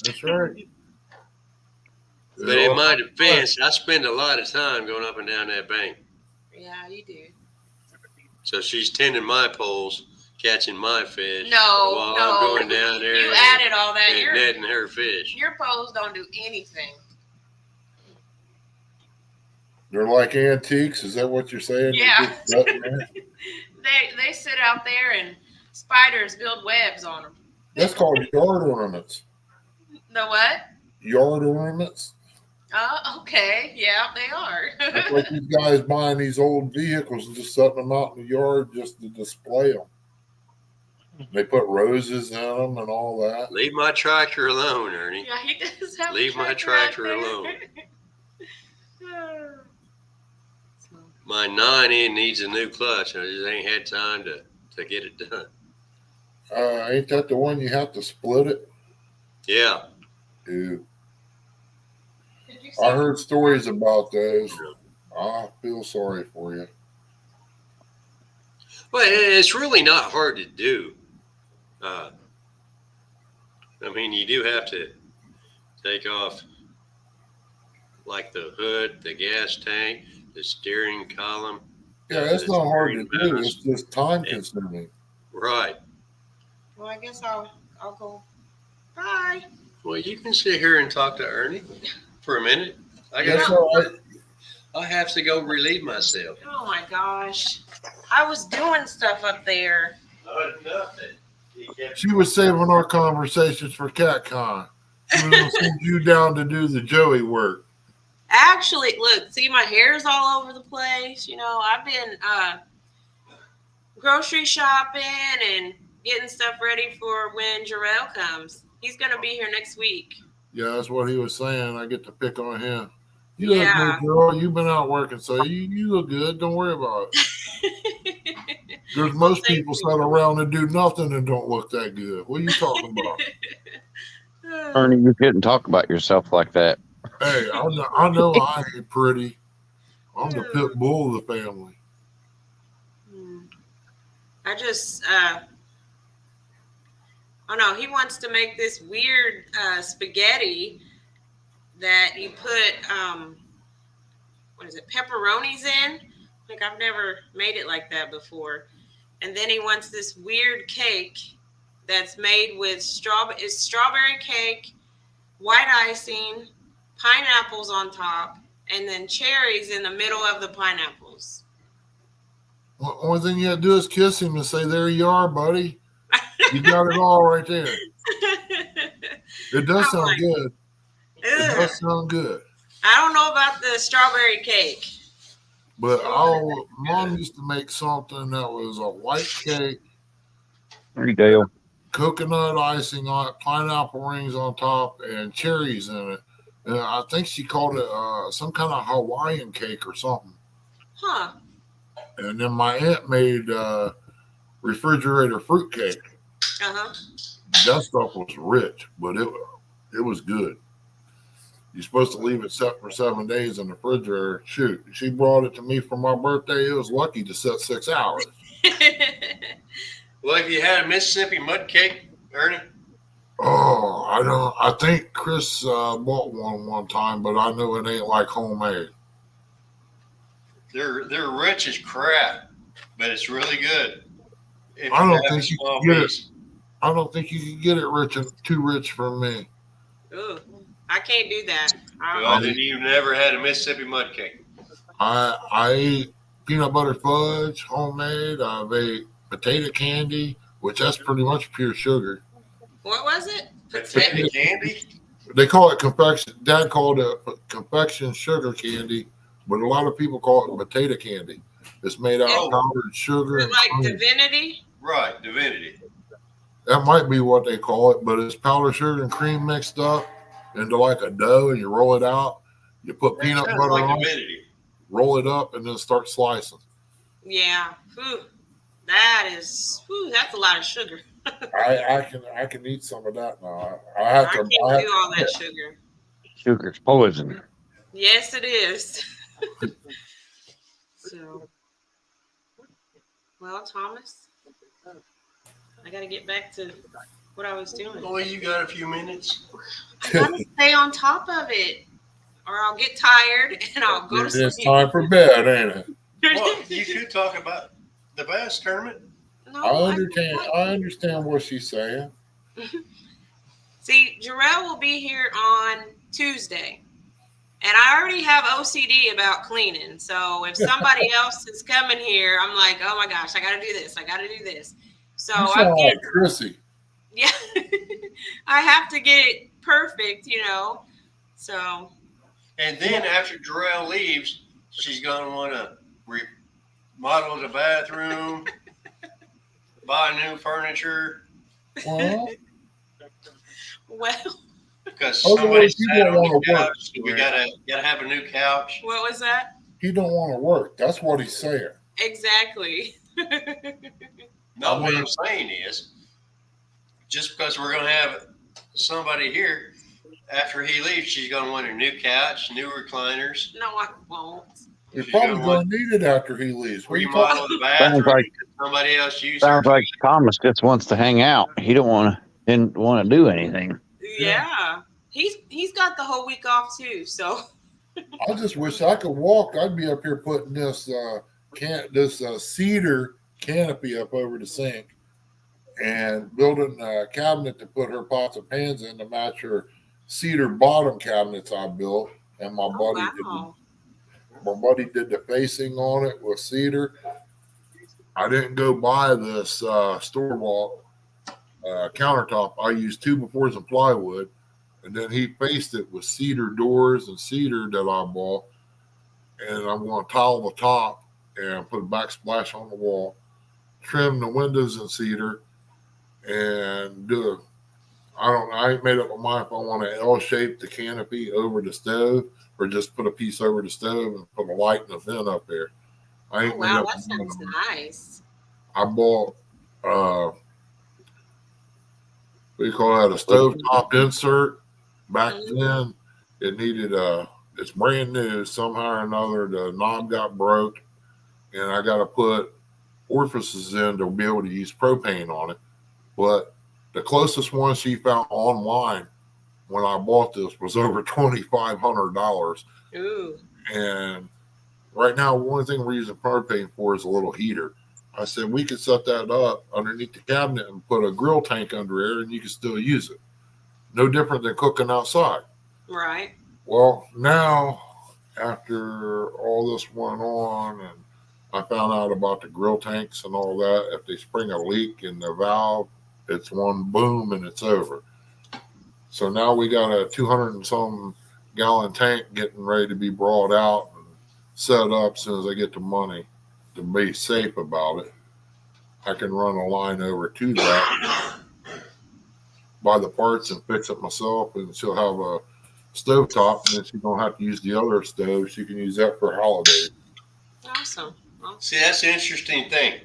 That's right. But in my defense, I spend a lot of time going up and down that bank. Yeah, you do. So she's tending my poles, catching my fish. No, while no. I'm going down there You added all that. and netting her fish. Your poles don't do anything. They're like antiques. Is that what you're saying? Yeah. They're just nutting there? They sit out there and spiders build webs on them. That's called yard ornaments. The what? Yard ornaments. Oh, okay. Yeah, they are. That's like these guys buying these old vehicles and just setting them out in the yard just to display them. They put roses in them and all that. Leave my tractor alone, Ernie. Yeah, he does have Leave a my tractor tractor out there. alone. My 9N needs a new clutch. I just ain't had time to get it done. Ain't that the one you have to split it? Yeah. Ew. Did you I see- heard stories about those. I feel sorry for you. Well, it's really not hard to do. I mean, you do have to take off like the hood, the gas tank, the steering column. Yeah, that's the not hard to steering do. mouse. It's just time consuming. Right. Well, I guess I'll go. Bye. Well, you can sit here and talk to Ernie for a minute. That's all right. I have to go relieve myself. Oh my gosh. I was doing stuff up there. Nothing. She was saving our conversations for CatCon. She was going to send you down to do the Joey work. Actually, look, see, my hair's all over the place. I've been grocery shopping and getting stuff ready for when Jarrell comes. He's going to be here next week. Yeah, that's what he was saying. I get to pick on him. You look Yeah. good, girl. You've been out working, so you look good. Don't worry about it. There's most Thank people you. sit around and do nothing and don't look that good. What are you talking about? Ernie, you shouldn't talk about yourself like that. Hey, I know I ain't pretty. I'm the pit bull of the family. I just, oh no, he wants to make this weird spaghetti that you put, what is it, pepperonis in? Like, I've never made it like that before. And then he wants this weird cake that's made with strawberry cake, white icing, pineapples on top, and then cherries in the middle of the pineapples. Well, only thing you got to do is kiss him and say, "There you are, buddy. You got it all right there." It does sound good. It does sound good. I don't know about the strawberry cake. But Mom used to make something that was a white cake, Dale. coconut icing on it, pineapple rings on top, and cherries in it. And I think she called it some kind of Hawaiian cake or something. Huh. And then my aunt made refrigerator fruit cake. Uh-huh. That stuff was rich, but it was good. You're supposed to leave it set for 7 days in the refrigerator. Shoot, she brought it to me for my birthday. It was lucky to set 6 hours. Well, have you had a Mississippi mud cake, Ernie? Oh, I don't. I think Chris bought one time, but I know it ain't like homemade. They're rich as crap, but it's really good. If I don't have a think you small can get it. piece. I don't think you can get it too rich for me. Ooh, I can't do that. Well, then you've never had a Mississippi mud cake. I ate peanut butter fudge, homemade. I've ate potato candy, which that's pretty much pure sugar. What was it? Potato candy? They call it confection. Dad called it confection sugar candy, but a lot of people call it potato candy. It's made out of powdered sugar. And like cream. Divinity? Right, Divinity. That might be what they call it, but it's powdered sugar and cream mixed up into like a dough, and you roll it out. You put peanut butter like on Divinity. it, roll it up, and then start slicing. Yeah. Whew. That's a lot of sugar. I can eat some of that now. I can't do all that sugar. Sugar's poison. Yes, it is. So, well, Thomas, I got to get back to what I was doing. Boy, you got a few minutes. I got to stay on top of it, or I'll get tired and I'll go to sleep. It's time for bed, ain't it? Well, you could talk about the bass tournament. No, I understand what she's saying. See, Jarrell will be here on Tuesday. And I already have OCD about cleaning. So if somebody else is coming here, I'm like, oh my gosh, I got to do this. I got to do this. So You sound like Chrissy. Yeah, I have to get it perfect, So. And then after Jarrell leaves, she's going to want to remodel the bathroom, buy new furniture. Well. Because somebody sat on the couch, so we work. gotta have a new couch. What was that? He don't want to work. That's what he's saying. Exactly. No, what I'm saying is, just because we're gonna have somebody here, after he leaves, she's gonna want a new couch, new recliners. No, I won't. You're probably going to need it after he leaves. Remodel the bathroom. Somebody else uses. Sounds like Thomas just wants to hang out. He didn't want to do anything. Yeah. He's got the whole week off too, so. I just wish I could walk. I'd be up here putting this cedar canopy up over the sink and building a cabinet to put her pots and pans in to match her cedar bottom cabinets I built. And my buddy did the facing on it with cedar. I didn't go buy this store-bought countertop. I used 2x4s and plywood. And then he faced it with cedar doors and cedar that I bought. And I'm going to tile the top and put a backsplash on the wall, trim the windows in cedar, and I ain't made up my mind if I want to L-shape the canopy over the stove or just put a piece over the stove and put a light and a vent up there. I ain't made up that sounds nice. I bought, what do you call that, a stovetop insert. Back then, it needed it's brand new. Somehow or another, the knob got broke, and I got to put orifices in to be able to use propane on it. But the closest one she found online when I bought this was over $2,500. Ooh. And right now, one thing we're using propane for is a little heater. I said we could set that up underneath the cabinet and put a grill tank under there, and you can still use it. No different than cooking outside. Right. Well, now after all this went on, and I found out about the grill tanks and all that, if they spring a leak in the valve, it's one boom and it's over. So now we got a 200 and some gallon tank getting ready to be brought out and set up as soon as I get the money to be safe about it. I can run a line over to that, buy the parts and fix it myself, and she'll have a stovetop, and then she don't have to use the other stove. She can use that for holidays. Awesome. See, that's the interesting thing. You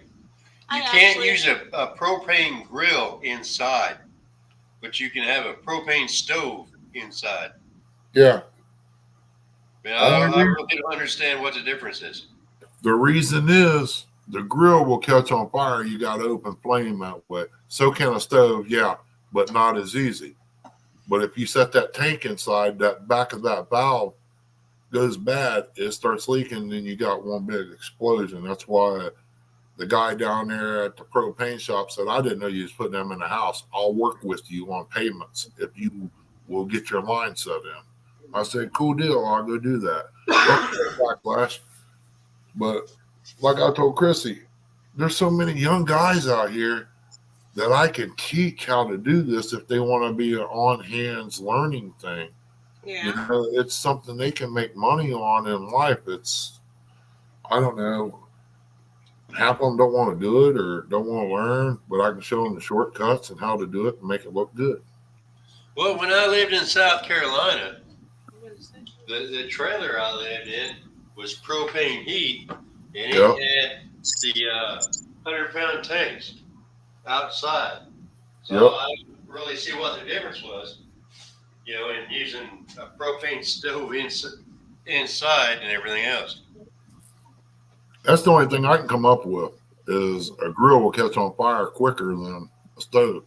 I can't actually- use a propane grill inside, but you can have a propane stove inside. Yeah. I really don't understand what the difference is. The reason is the grill will catch on fire. You got open flame that way. So can a stove, yeah, but not as easy. But if you set that tank inside, that back of that valve goes bad, it starts leaking, then you got one big explosion. That's why the guy down there at the propane shop said, I didn't know you was putting them in the house. I'll work with you on payments if you will get your line set in. I said, cool deal. I'll go do that. Backlash. But like I told Chrissy, there's so many young guys out here that I can teach how to do this if they want to be an on-hands learning thing. Yeah. You know, it's something they can make money on in life. It's, I don't know, half of them don't want to do it or don't want to learn, but I can show them the shortcuts and how to do it and make it look good. Well, when I lived in South Carolina, What is it? the trailer I lived in was propane heat, and it Yep. had the 100-pound tanks outside. So Yep. I didn't really see what the difference was, you know, in using a propane stove inside and everything else. That's the only thing I can come up with is a grill will catch on fire quicker than a stove.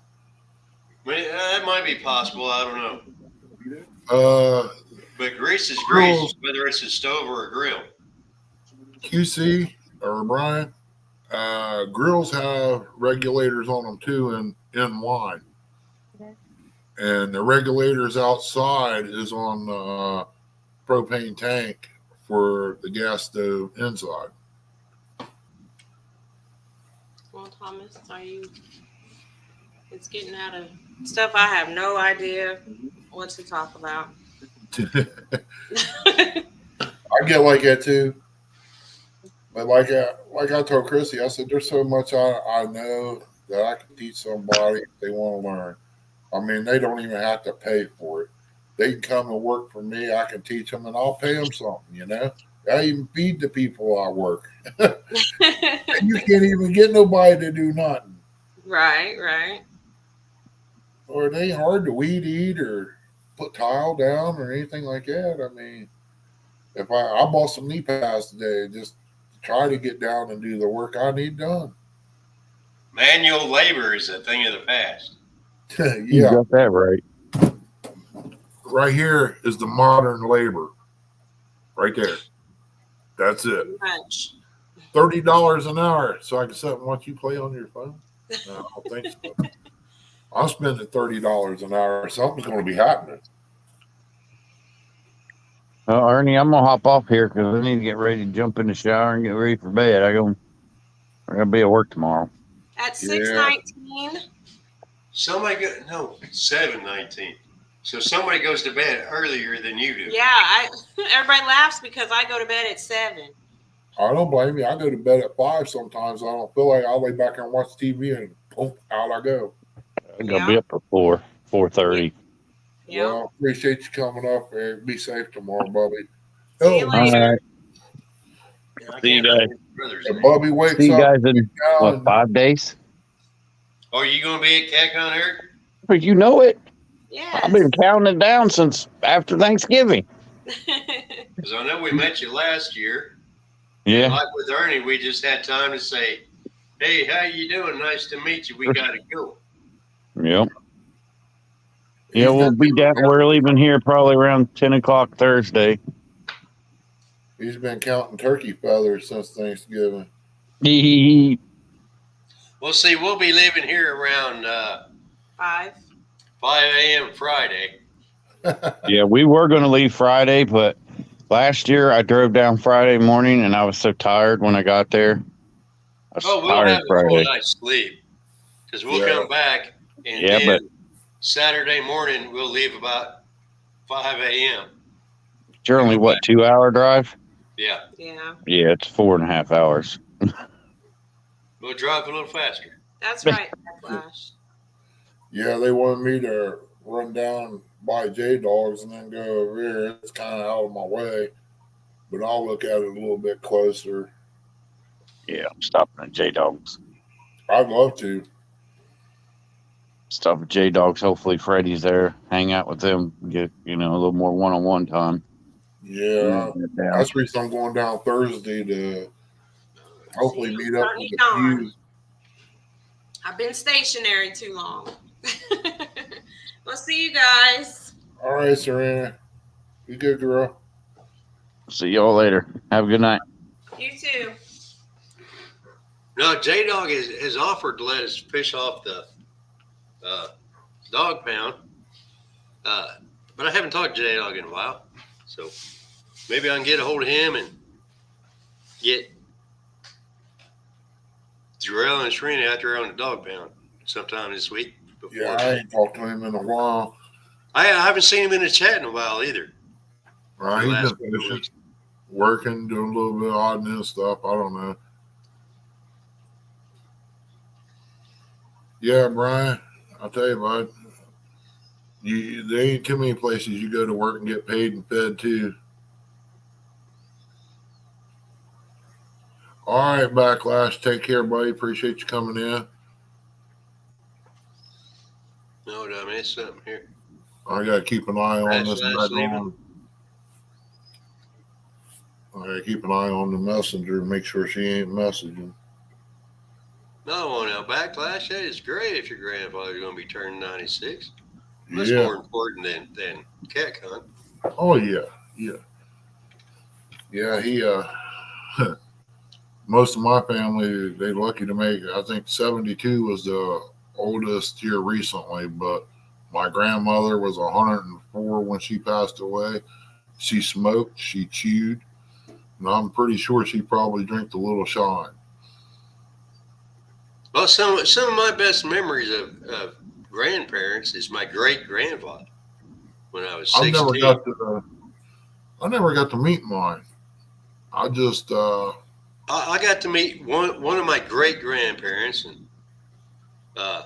I mean, that might be possible. I don't know. But grease is grease, Grills. whether it's a stove or a grill. QC or Brian, grills have regulators on them too in line. Okay. And the regulators outside is on the propane tank for the gas stove inside. Well, Thomas, it's getting out of stuff I have no idea what to talk about. I get like that too. But like I told Chrissy, I said, there's so much I know that I can teach somebody if they want to learn. I mean, they don't even have to pay for it. They can come and work for me. I can teach them and I'll pay them something, you know. I even feed the people I work. And you can't even get nobody to do nothing. Right. Or it ain't hard to weed eat or put tile down or anything like that. I mean, if I bought some knee pads today just to try to get down and do the work I need done. Manual labor is a thing of the past. You Yeah, got that right. right here is the modern labor. Right there. That's it. Much. $30 an hour so I can sit and watch you play on your phone? No, I don't think so. I'm spending $30 an hour. Something's going to be happening. Well, Ernie, I'm gonna hop off here because I need to get ready to jump in the shower and get ready for bed. I gotta be at work tomorrow. At Yeah. 6:19. Somebody go, no, 7:19. So somebody goes to bed earlier than you do. Yeah, everybody laughs because I go to bed at 7. I don't blame you. I go to bed at 5 sometimes. I don't feel like I'll lay back and watch TV and boom, out I go. I'm gonna be up for 4:30. Yeah. Well, appreciate you coming up and be safe tomorrow, Bubby. See you Oh, later. All right. Yeah, I See you can't guys. remember Brothers if Day. Bubby wakes See you up guys in now what, and 5 days? Oh, are you going to be at CatCon, Eric? But you know it. Yes. I've been counting it down since after Thanksgiving. Because I know we met you last year. Yeah. Like with Ernie, we just had time to say, Hey, how you doing? Nice to meet you. We gotta go. Yep. Yeah, we're leaving here probably around 10 o'clock Thursday. He's been counting turkey feathers since Thanksgiving. Well, see, we'll be leaving here around 5. 5 a.m. Friday. Yeah, we were going to leave Friday, but last year I drove down Friday morning and I was so tired when I got there. I was Oh, we'll tired have a full Friday. night's sleep because we'll Yeah. come back and Yeah, then but Saturday morning we'll leave about 5 a.m. you're only, what, 2-hour drive? Yeah, Yeah, Yeah, it's 4.5 hours. we'll drive a little faster. that's right, Flash. Yeah, they wanted me to run down by J Dogs and then go over here. It's kind of out of my way, but I'll look at it a little bit closer. Yeah, I'm stopping at J-Dogs. I'd love to. Stop at J-Dogs. Hopefully Freddie's there. Hang out with them. Get, a little more one-on-one time. Yeah, Yeah. that's the reason I'm going down Thursday to hopefully See, meet up turning with a on. few. I've been stationary too long. We'll see you guys. All right, Serena. You good, girl? See y'all later. Have a good night. You too. No, J Dog has offered to let us fish off the dog pound, but I haven't talked to J Dog in a while, so maybe I can get a hold of him and get Jarrell and Serena out there on the dog pound sometime this week. Before. Yeah, I ain't talked to him in a while. I haven't seen him in the chat in a while either. Right, The he's last been couple fishing, weeks. working, doing a little bit of odd and end stuff. I don't know. Yeah, Brian, I'll tell you, bud. There ain't too many places you go to work and get paid and fed too. All right, Backlash. Take care, buddy. Appreciate you coming in. No, did I miss something here? I gotta keep an eye on this Backlash background. I gotta keep an eye on the messenger, make sure she ain't messaging. No, now Backlash, that is great if your grandfather's going to be turning 96. That's Yeah. more important than cat hunt. Oh yeah. Yeah, he most of my family, they lucky to make it. I think 72 was the oldest here recently, but my grandmother was 104 when she passed away. She smoked, she chewed, and I'm pretty sure she probably drank the Little Shine. Well, some of my best memories of grandparents is my great grandfather when I was 16. I never got to meet mine. I just I got to meet one of my great grandparents, and I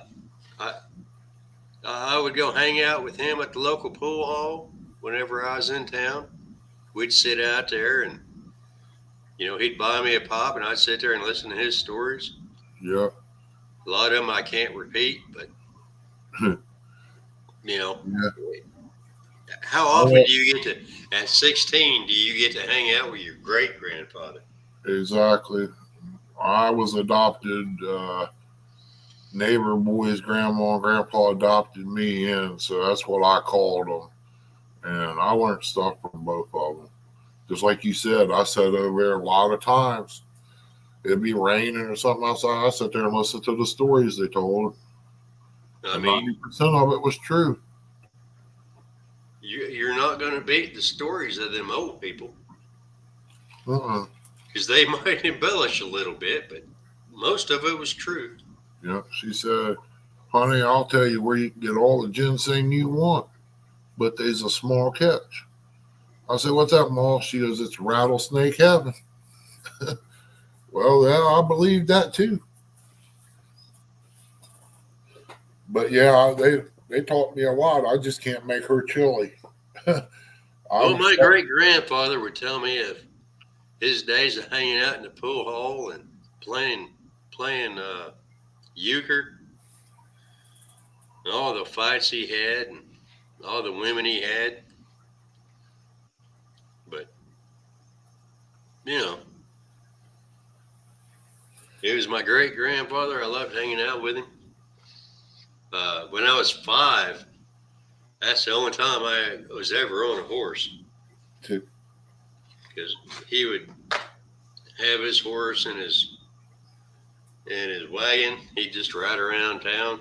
would go hang out with him at the local pool hall whenever I was in town. We'd sit out there, and he'd buy me a pop, and I'd sit there and listen to his stories. yeah. A lot of them I can't repeat, but Yeah. how often do you get to, at 16, do you get to hang out with your great grandfather? Exactly. I was adopted. Neighbor boy's grandma and grandpa adopted me in, so that's what I called them. And I learned stuff from both of them. Just like you said, I sat over there a lot of times. It'd be raining or something outside. I sat there and listened to the stories they told. I And mean, 90% of it was true. you're not going to beat the stories of them old people Uh-uh. because they might embellish a little bit, but most of it was true. Yeah, she said, honey, I'll tell you where you can get all the ginseng you want, but there's a small catch. I said, what's that, Ma? She goes, it's rattlesnake heaven. Well, yeah, I believe that too. But yeah, they taught me a lot. I just can't make her chili. Well, my great grandfather would tell me of his days of hanging out in the pool hall and playing euchre, and all the fights he had and all the women he had. But He was my great grandfather. I loved hanging out with him. When I was 5, that's the only time I was ever on a horse. Because he would have his horse and his wagon. He'd just ride around town.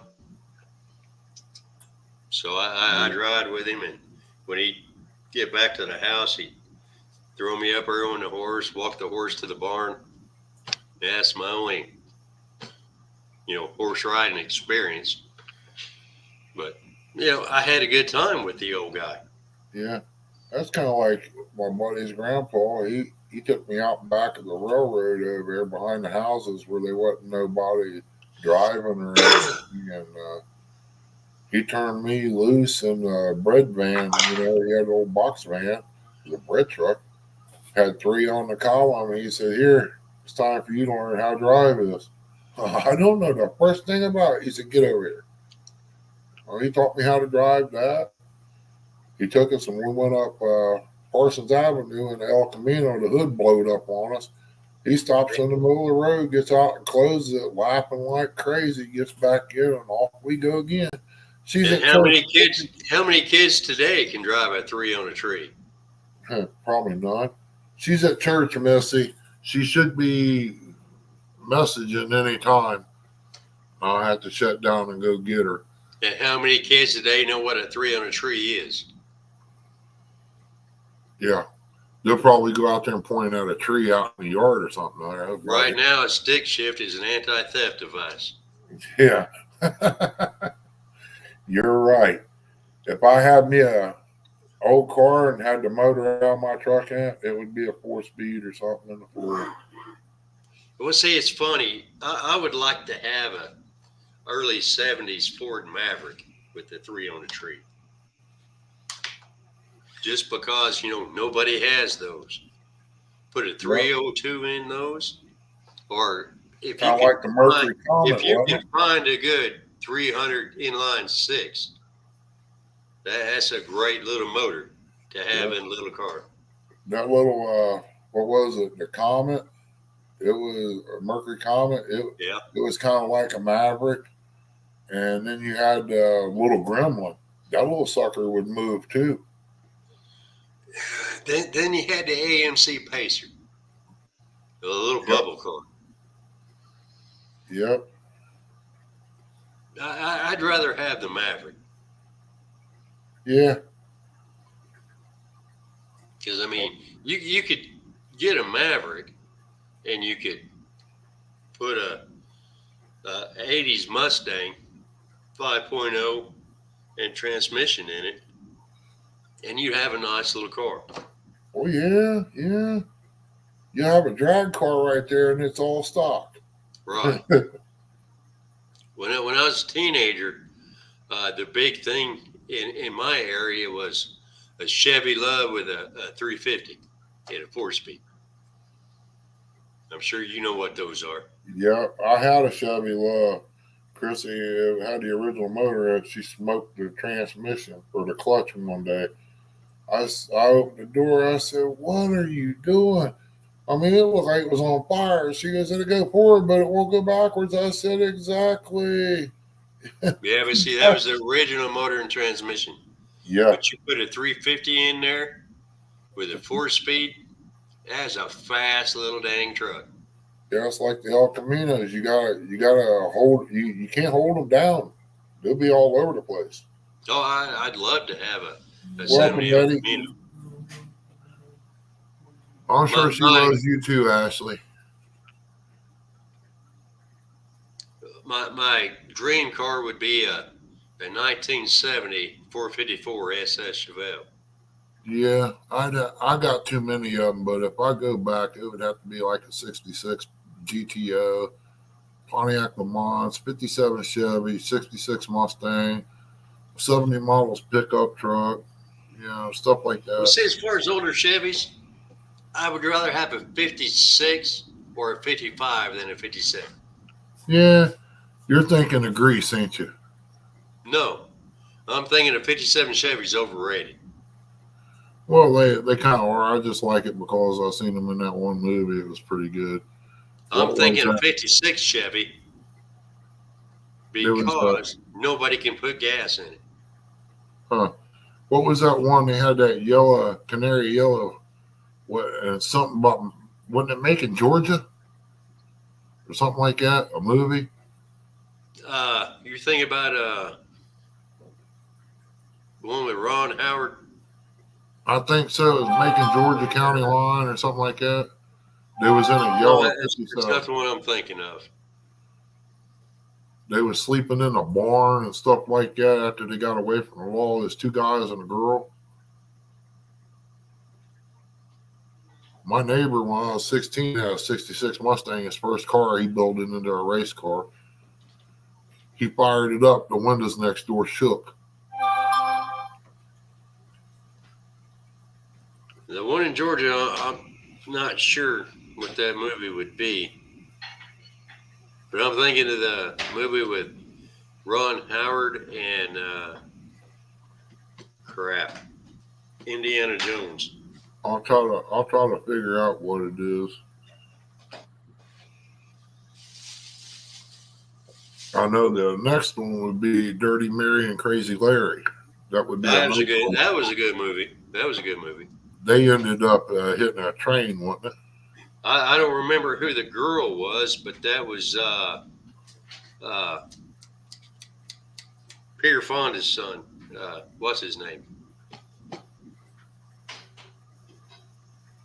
So I'd ride with him, and when he'd get back to the house, he'd throw me up early on the horse, walk the horse to the barn. And that's my only, horse riding experience. But, I had a good time with the old guy. Yeah. That's kind of like my buddy's grandpa. He took me out back of the railroad over there behind the houses where there wasn't nobody driving or anything. And he turned me loose in a bread van. He had an old box van, the bread truck. Had 3 on the column. And he said, "Here, it's time for you to learn how to drive this." I don't know the first thing about it. He said, "Get over here." Well, he taught me how to drive that. He took us and we went up Parsons Avenue in El Camino. The hood blowed up on us. He stops in the middle of the road, gets out and closes it, laughing like crazy, gets back in, and off we go again. She's And how many kids today can drive a 3 on a tree? Probably none. She's at church, Missy. She should be messaging any time. I'll have to shut down and go get her. And how many kids today know what a 3 on a tree is? Yeah. They'll probably go out there and point at a tree out in the yard or something. Right now, a stick shift is an anti-theft device. Yeah. You're right. If I had me a old car and had the motor out of my truck in it, it would be a 4-speed or something in the 4. Well, see, it's funny. I would like to have a early 70s Ford Maverick with the 3 on a tree. Just because, nobody has those. Put a 302 in those. Or if you, like the Mercury Comet, if you can find a good 300 inline 6, that's a great little motor to have in a little car. That little, what was it? The Comet? It was a Mercury Comet. It was kind of like a Maverick. And then you had a little Gremlin. That little sucker would move too. Then you had the AMC Pacer, a little bubble car. Yep. I'd rather have the Maverick. Yeah. Because, you could get a Maverick and you could put a 80s Mustang 5.0 and transmission in it, and you have a nice little car. Oh, yeah. You have a drag car right there, and it's all stock. Right. When I was a teenager, the big thing in my area was a Chevy Love with a 350 and a 4-speed. I'm sure you know what those are. Yeah, I had a Chevy Love. Chrissy had the original motor and she smoked the transmission or the clutch one day. I opened the door. I said, "What are you doing?" It looked like it was on fire. She goes, "It'll go forward, but it won't go backwards." I said, "Exactly." Yeah, but see, that was the original motor and transmission. Yeah. But you put a 350 in there with a 4-speed, that's a fast little dang truck. Yeah, it's like the El Caminos. You gotta hold. You can't hold them down. They'll be all over the place. Oh, I'd love to have a Welcome, 70 El Betty. Camino. I'm sure she loves you too, Ashley. My dream car would be a 1970 454 SS Chevelle. Yeah, I got too many of them, but if I go back, it would have to be like a 66 GTO, Pontiac Le Mans, 57 Chevy, 66 Mustang, 70 models pickup truck, stuff like that. Well, see, as far as older Chevys, I would rather have a 56 or a 55 than a 57. Yeah, you're thinking of grease, ain't you? No, I'm thinking a 57 Chevy's overrated. Well, they kind of are. I just like it because I seen them in that one movie. It was pretty good. I'm What was thinking a that? 56 Chevy There was because nobody can put gas in it. What was that one? They had that yellow, canary yellow, and something about, wasn't it making Georgia or something like that? A movie? You're thinking about the one with Ron Howard? I think so. It was making Georgia County line or something like that. They was in a No, yellow it's 57. not the one I'm thinking of. They was sleeping in a barn and stuff like that after they got away from the law. There's two guys and a girl. My neighbor, when I was 16, had a 66 Mustang. His first car, he built it into a race car. He fired it up. The windows next door shook. The one in Georgia, I'm not sure what that movie would be. But I'm thinking of the movie with Ron Howard and Indiana Jones. I'll try to figure out what it is. I know the next one would be Dirty Mary and Crazy Larry. That would be That was a good movie. That was a good movie. They ended up hitting a train, wasn't it? I don't remember who the girl was, but that was Peter Fonda's son. What's his name?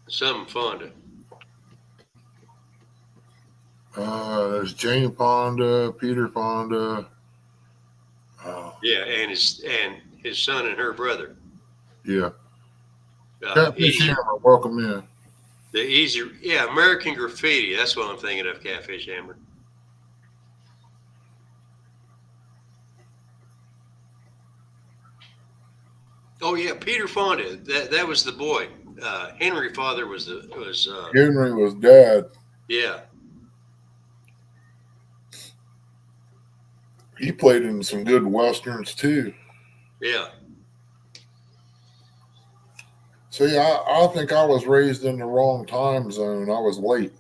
Something Fonda. There's Jane Fonda, Peter Fonda. Yeah, and his son and her brother. Yeah. Catfish Hammer, welcome in. American Graffiti. That's what I'm thinking of. Catfish Hammer. Oh yeah, Peter Fonda. That was the boy. Henry Father was Henry was dad. Yeah. He played in some good westerns too. Yeah. See, I think I was raised in the wrong time zone. I was late.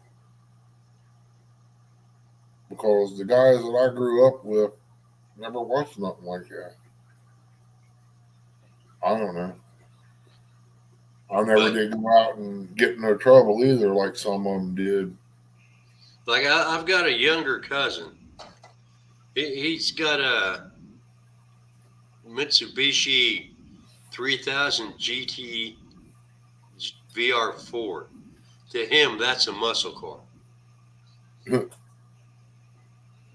Because the guys that I grew up with never watched nothing like that. I don't know. I never did go out and get in no trouble either, like some of them did. Like I've got a younger cousin. He's got a Mitsubishi 3000 GT VR4. To him, that's a muscle car. I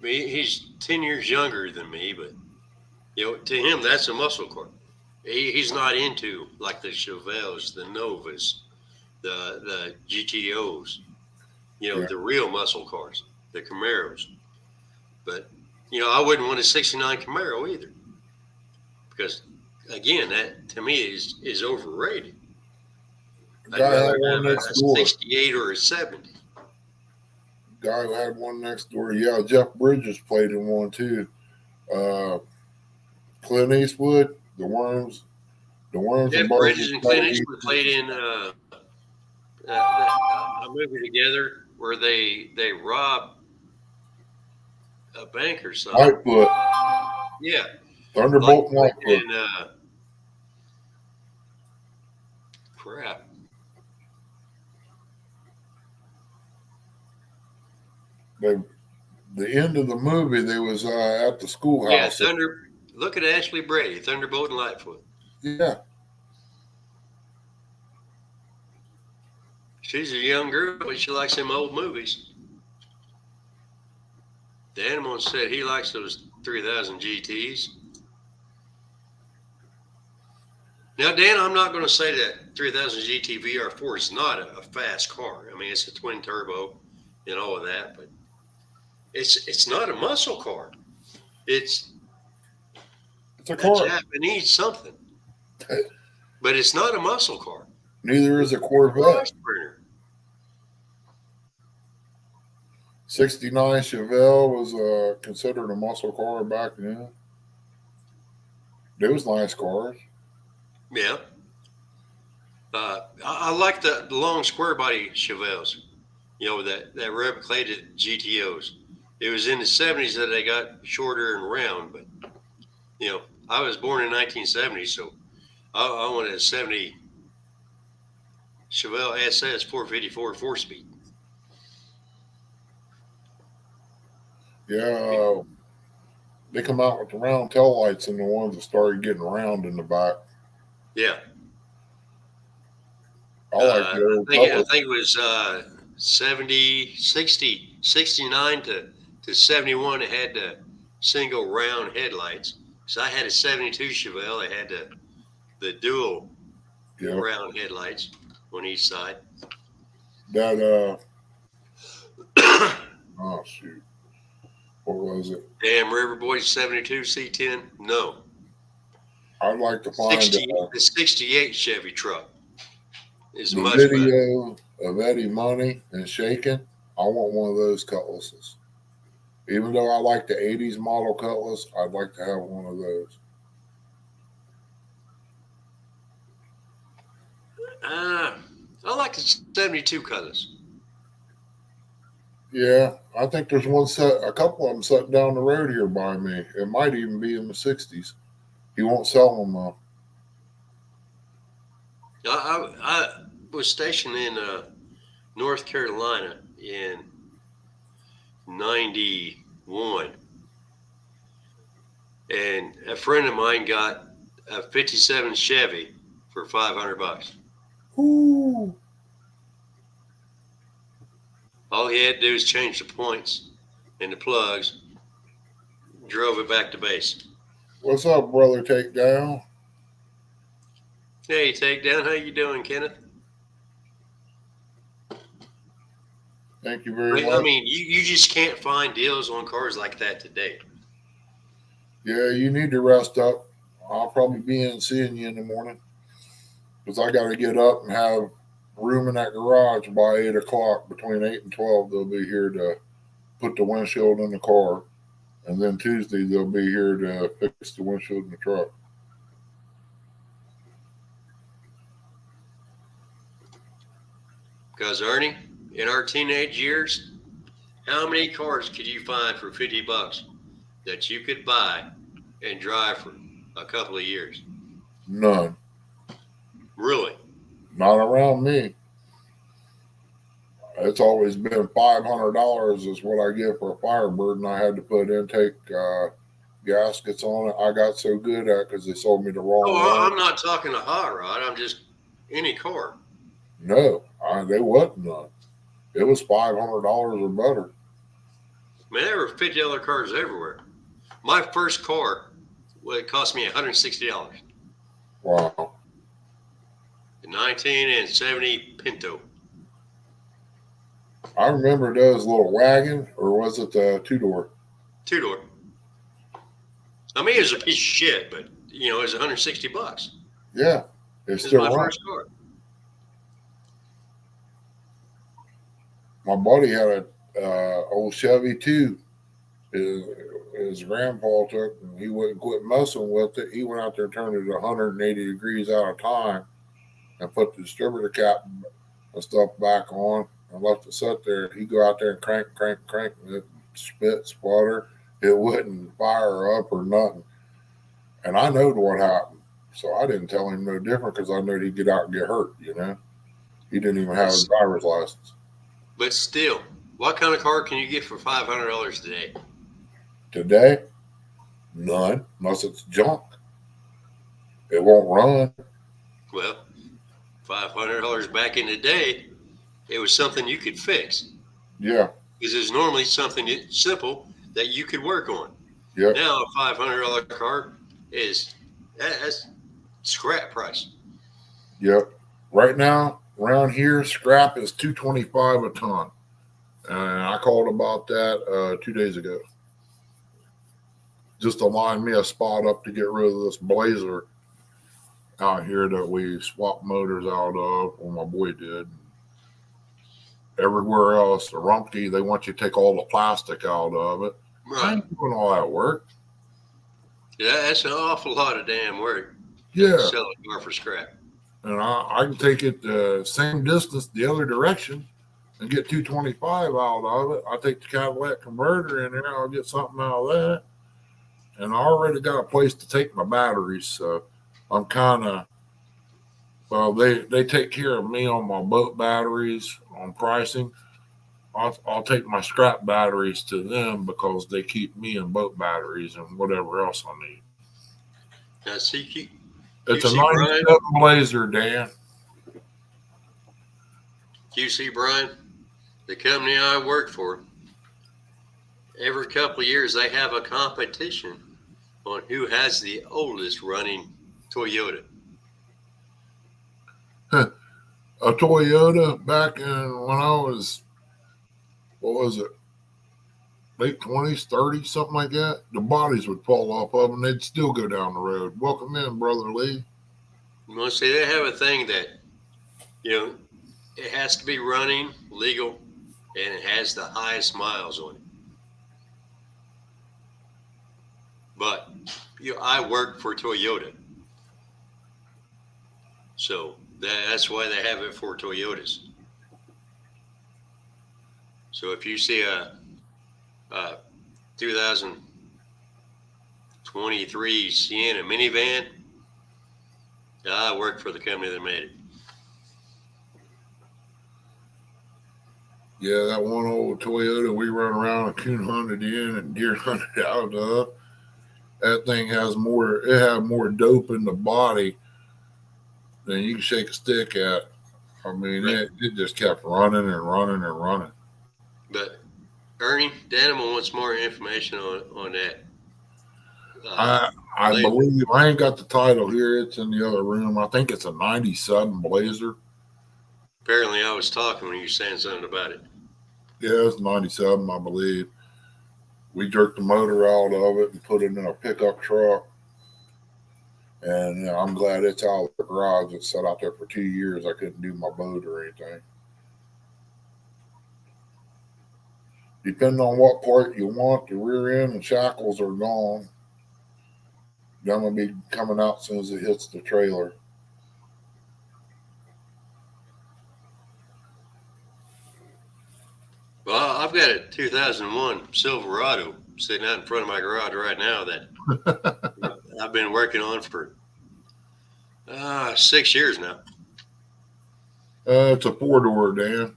mean, he's 10 years younger than me, but to him, that's a muscle car. He's not into like the Chevelles, the Novas, the GTOs, the real muscle cars, the Camaros. But I wouldn't want a '69 Camaro either, because again, that to me is overrated. I'd rather have a 68 or a 70. Guy who had one next door. Yeah, Jeff Bridges played in one too. Clint Eastwood, The Worms. Jeff Bridges and Clint Eastwood played in a movie together where they robbed a bank or something. Lightfoot. Yeah. Thunderbolt and Lightfoot. And, crap. The end of the movie, they was at the schoolhouse. Yeah, look at Ashley Brady, Thunderbolt and Lightfoot. Yeah. She's a young girl, but she likes them old movies. The animal said he likes those 3000 GTs. Now, Dan, I'm not going to say that 3000 GT VR4 is not a fast car. I mean, it's a twin turbo and all of that, but it's not a muscle car. It's a car. Japanese something, but it's not a muscle car. Neither is a Corvette. 69 Chevelle was considered a muscle car back then. They was nice cars. Yeah. I like the long square body Chevelles. that replicated GTOs. It was in the 70s that they got shorter and round, but I was born in 1970, so I wanted a 70 Chevelle SS 454 4-speed. Yeah, they come out with the round tail lights and the ones that started getting round in the back. Yeah. I like the old I think it was 69 to 71. It had the single round headlights. So I had a 72 Chevelle. It had the dual round headlights on each side. That oh shoot, what was it? Damn River Boy 72 C10. No, I'd like to find the 68 Chevy truck is the much better. video of Eddie Money and Shaking. I want one of those cutlasses. Even though I like the 80s model cutlass, I'd like to have one of those. I like the 72 cutlass. Yeah, I think there's a couple of them sitting down the road here by me. It might even be in the 60s. He won't sell them though. I was stationed in North Carolina in 91, and a friend of mine got a 57 Chevy for $500. Ooh. All he had to do was change the points and the plugs, drove it back to base. What's up, brother? Takedown. Hey, Takedown, how you doing, Kenneth? Thank you very much. I mean, you just can't find deals on cars like that today. Yeah, you need to rest up. I'll probably be in seeing you in the morning because I got to get up and have room in that garage by 8 o'clock. Between 8 and 12, they'll be here to put the windshield in the car. And then Tuesday, they'll be here to fix the windshield in the truck. Because, Ernie, in our teenage years, how many cars could you find for $50 that you could buy and drive for a couple of years? None. Really? Not around me. It's always been $500 is what I get for a Firebird, and I had to put intake gaskets on it. I got so good at it because they sold me the wrong one. I'm not talking a hot rod. I'm just any car. No, they wasn't none. It was $500 or better. Man, there were $50 cars everywhere. My first car, it cost me $160. Wow. A 1970 Pinto. I remember those little wagon, or was it the two-door? Two-door. I mean, it was a piece of shit, but, it was $160. Yeah, it's still my right. first car. My buddy had a old Chevy too. His grandpa took, and he wouldn't quit messing with it. He went out there and turned it 180 degrees out of time and put the distributor cap and stuff back on and left it sit there. He'd go out there and crank, and it spit, sputter. It wouldn't fire up or nothing. And I knowed what happened. So I didn't tell him no different because I knew he'd get out and get hurt, He didn't even have his driver's license. But still, what kind of car can you get for $500 today? Today, none, unless it's junk. It won't run. Well, $500 back in the day, it was something you could fix. Yeah. Because it's normally something simple that you could work on. Yeah. Now, a $500 car that's scrap price. Yep. Right now, around here, scrap is $225 a ton. And I called about that 2 days ago. Just to line me a spot up to get rid of this Blazer out here that we swapped motors out of, or my boy did. Everywhere else, the Rumpke, they want you to take all the plastic out of it. Right. I ain't doing all that work. Yeah, that's an awful lot of damn work. Yeah. Sell a car for scrap. And I can take it the same distance the other direction and get 225 out of it. I take the catalytic converter in there. I'll get something out of that. And I already got a place to take my batteries. So I'm kind of, well, they take care of me on my boat batteries on pricing. I'll take my scrap batteries to them because they keep me in boat batteries and whatever else I need. Now, see, It's a QC 97 Blazer, Dan. QC Brian, the company I work for, every couple of years they have a competition on who has the oldest running Toyota. A Toyota back in when I was, what was it, late 20s, 30s, something like that, the bodies would fall off of them and they'd still go down the road. Welcome in, Brother Lee. Well, see, they have a thing that, it has to be running legal and it has the highest miles on it. But I work for Toyota, so that's why they have it for Toyotas. So if you see a 2023 Sienna minivan, I work for the company that made it. Yeah, that one old Toyota we run around and coon hunted in and deer hunted out of. That thing has more dope in the body than you can shake a stick at. I mean, Right. it just kept running and running and running. But Ernie, Danimal wants more information on that. I believe, I ain't got the title here. It's in the other room. I think it's a 97 Blazer. Apparently, I was talking when you were saying something about it. Yeah, it's 97, I believe. We jerked the motor out of it and put it in a pickup truck. And I'm glad it's out of the garage. It sat out there for 2 years. I couldn't do my boat or anything. Depending on what part you want, the rear end and shackles are gone. They're going to be coming out as soon as it hits the trailer. Well, I've got a 2001 Silverado sitting out in front of my garage right now that I've been working on for 6 years now. It's a 4-door, Dan.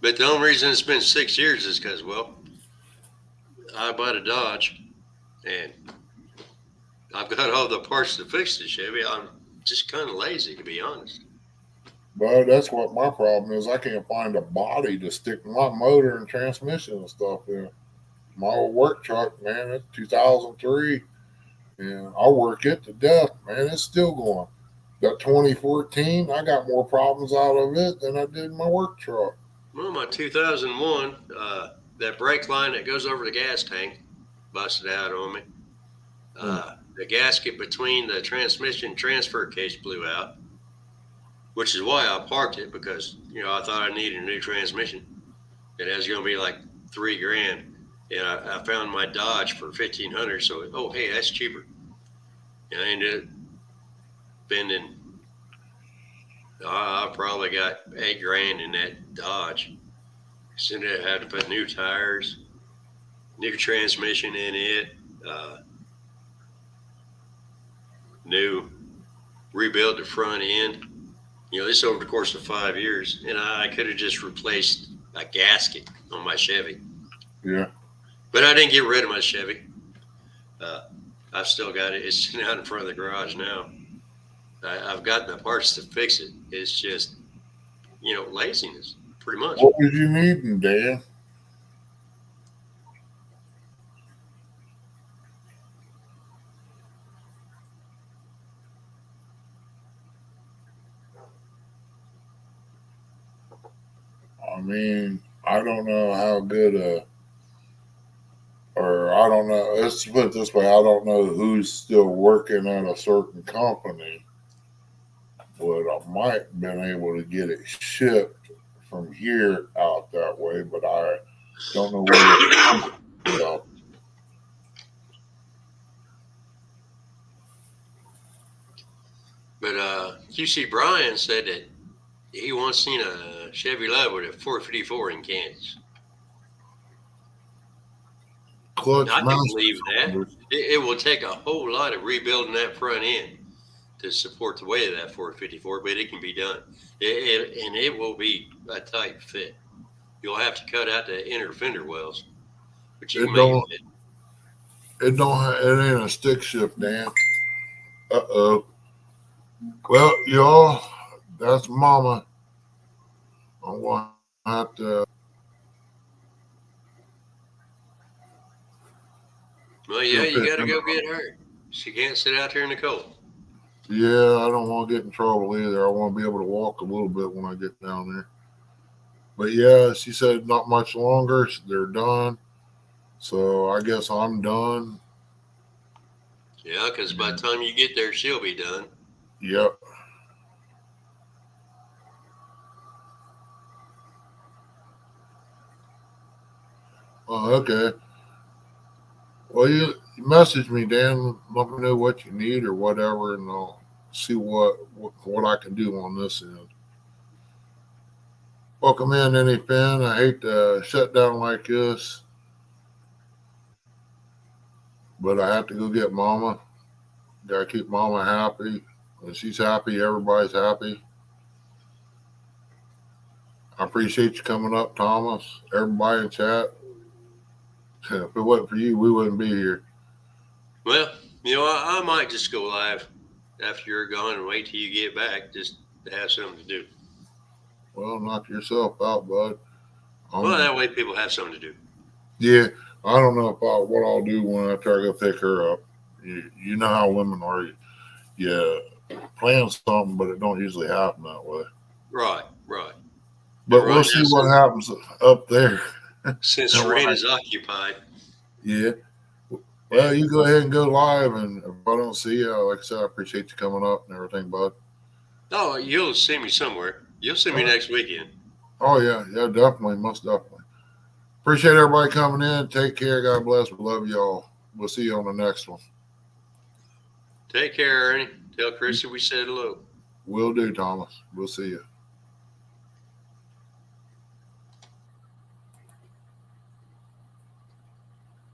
But the only reason it's been 6 years is because, well, I bought a Dodge and I've got all the parts to fix the Chevy. I'm just kind of lazy, to be honest. But that's what my problem is. I can't find a body to stick my motor and transmission and stuff in. My old work truck, man, it's 2003. And I work it to death, man. It's still going. That 2014, I got more problems out of it than I did my work truck. Well, my 2001, that brake line that goes over the gas tank busted out on me. The gasket between the transmission transfer case blew out, which is why I parked it, because, I thought I needed a new transmission. It was going to be like $3,000. And I found my Dodge for $1,500. So, hey, that's cheaper. And I ended up spending, I probably got $8,000 in that Dodge. So I had to put new tires, new transmission in it, rebuild the front end. This over the course of 5 years, and I could have just replaced a gasket on my Chevy. Yeah. But I didn't get rid of my Chevy. I've still got it. It's sitting out in front of the garage now. I've got the parts to fix it. It's just, laziness, pretty much. What was you needing, Dan? I mean, I don't know how good I don't know. Let's put it this way. I don't know who's still working at a certain company, but I might have been able to get it shipped from here out that way, but I don't know where it's so. But QC Brian said that he once seen a Chevy Love with a 454 in Kansas. Clutch I can master believe that. cylinders. It will take a whole lot of rebuilding that front end to support the weight of that 454, but it can be done. And it will be a tight fit. You'll have to cut out the inner fender wells, but you It can make don't. it fit. It ain't a stick shift, Dan. Uh-oh. Well, y'all, that's Mama. I'm gonna have to. Well, yeah, you pick got to him go up. get her. She can't sit out there in the cold. Yeah, I don't want to get in trouble either. I want to be able to walk a little bit when I get down there. But yeah, she said not much longer. They're done. So I guess I'm done. Yeah, because by the time you get there, she'll be done. Yep. Oh, okay. Well, you message me, Dan. Let me know what you need or whatever, and I'll see what I can do on this end. Welcome in, any fan. I hate to shut down like this, but I have to go get Mama. Gotta keep Mama happy. When she's happy, everybody's happy. I appreciate you coming up, Thomas. Everybody in chat. If it wasn't for you, we wouldn't be here. Well, you know, I might just go live after you're gone and wait till you get back just to have something to do. Well, knock yourself out, bud. Well, that way people have something to do. Yeah, I don't know what I'll do when I try to go pick her up. You know how women are. You plan something, but it don't usually happen that way. Right. But Right we'll see now, what happens up there. Since And Ren what is occupied. Yeah. Well, you go ahead and go live, and if I don't see you, like I said, I appreciate you coming up and everything, bud. Oh, you'll see me somewhere. You'll see me next weekend. Oh, yeah, definitely, most definitely. Appreciate everybody coming in. Take care. God bless. We love y'all. We'll see you on the next one. Take care, Ernie. Tell Chrissy we said hello. Will do, Thomas. We'll see you.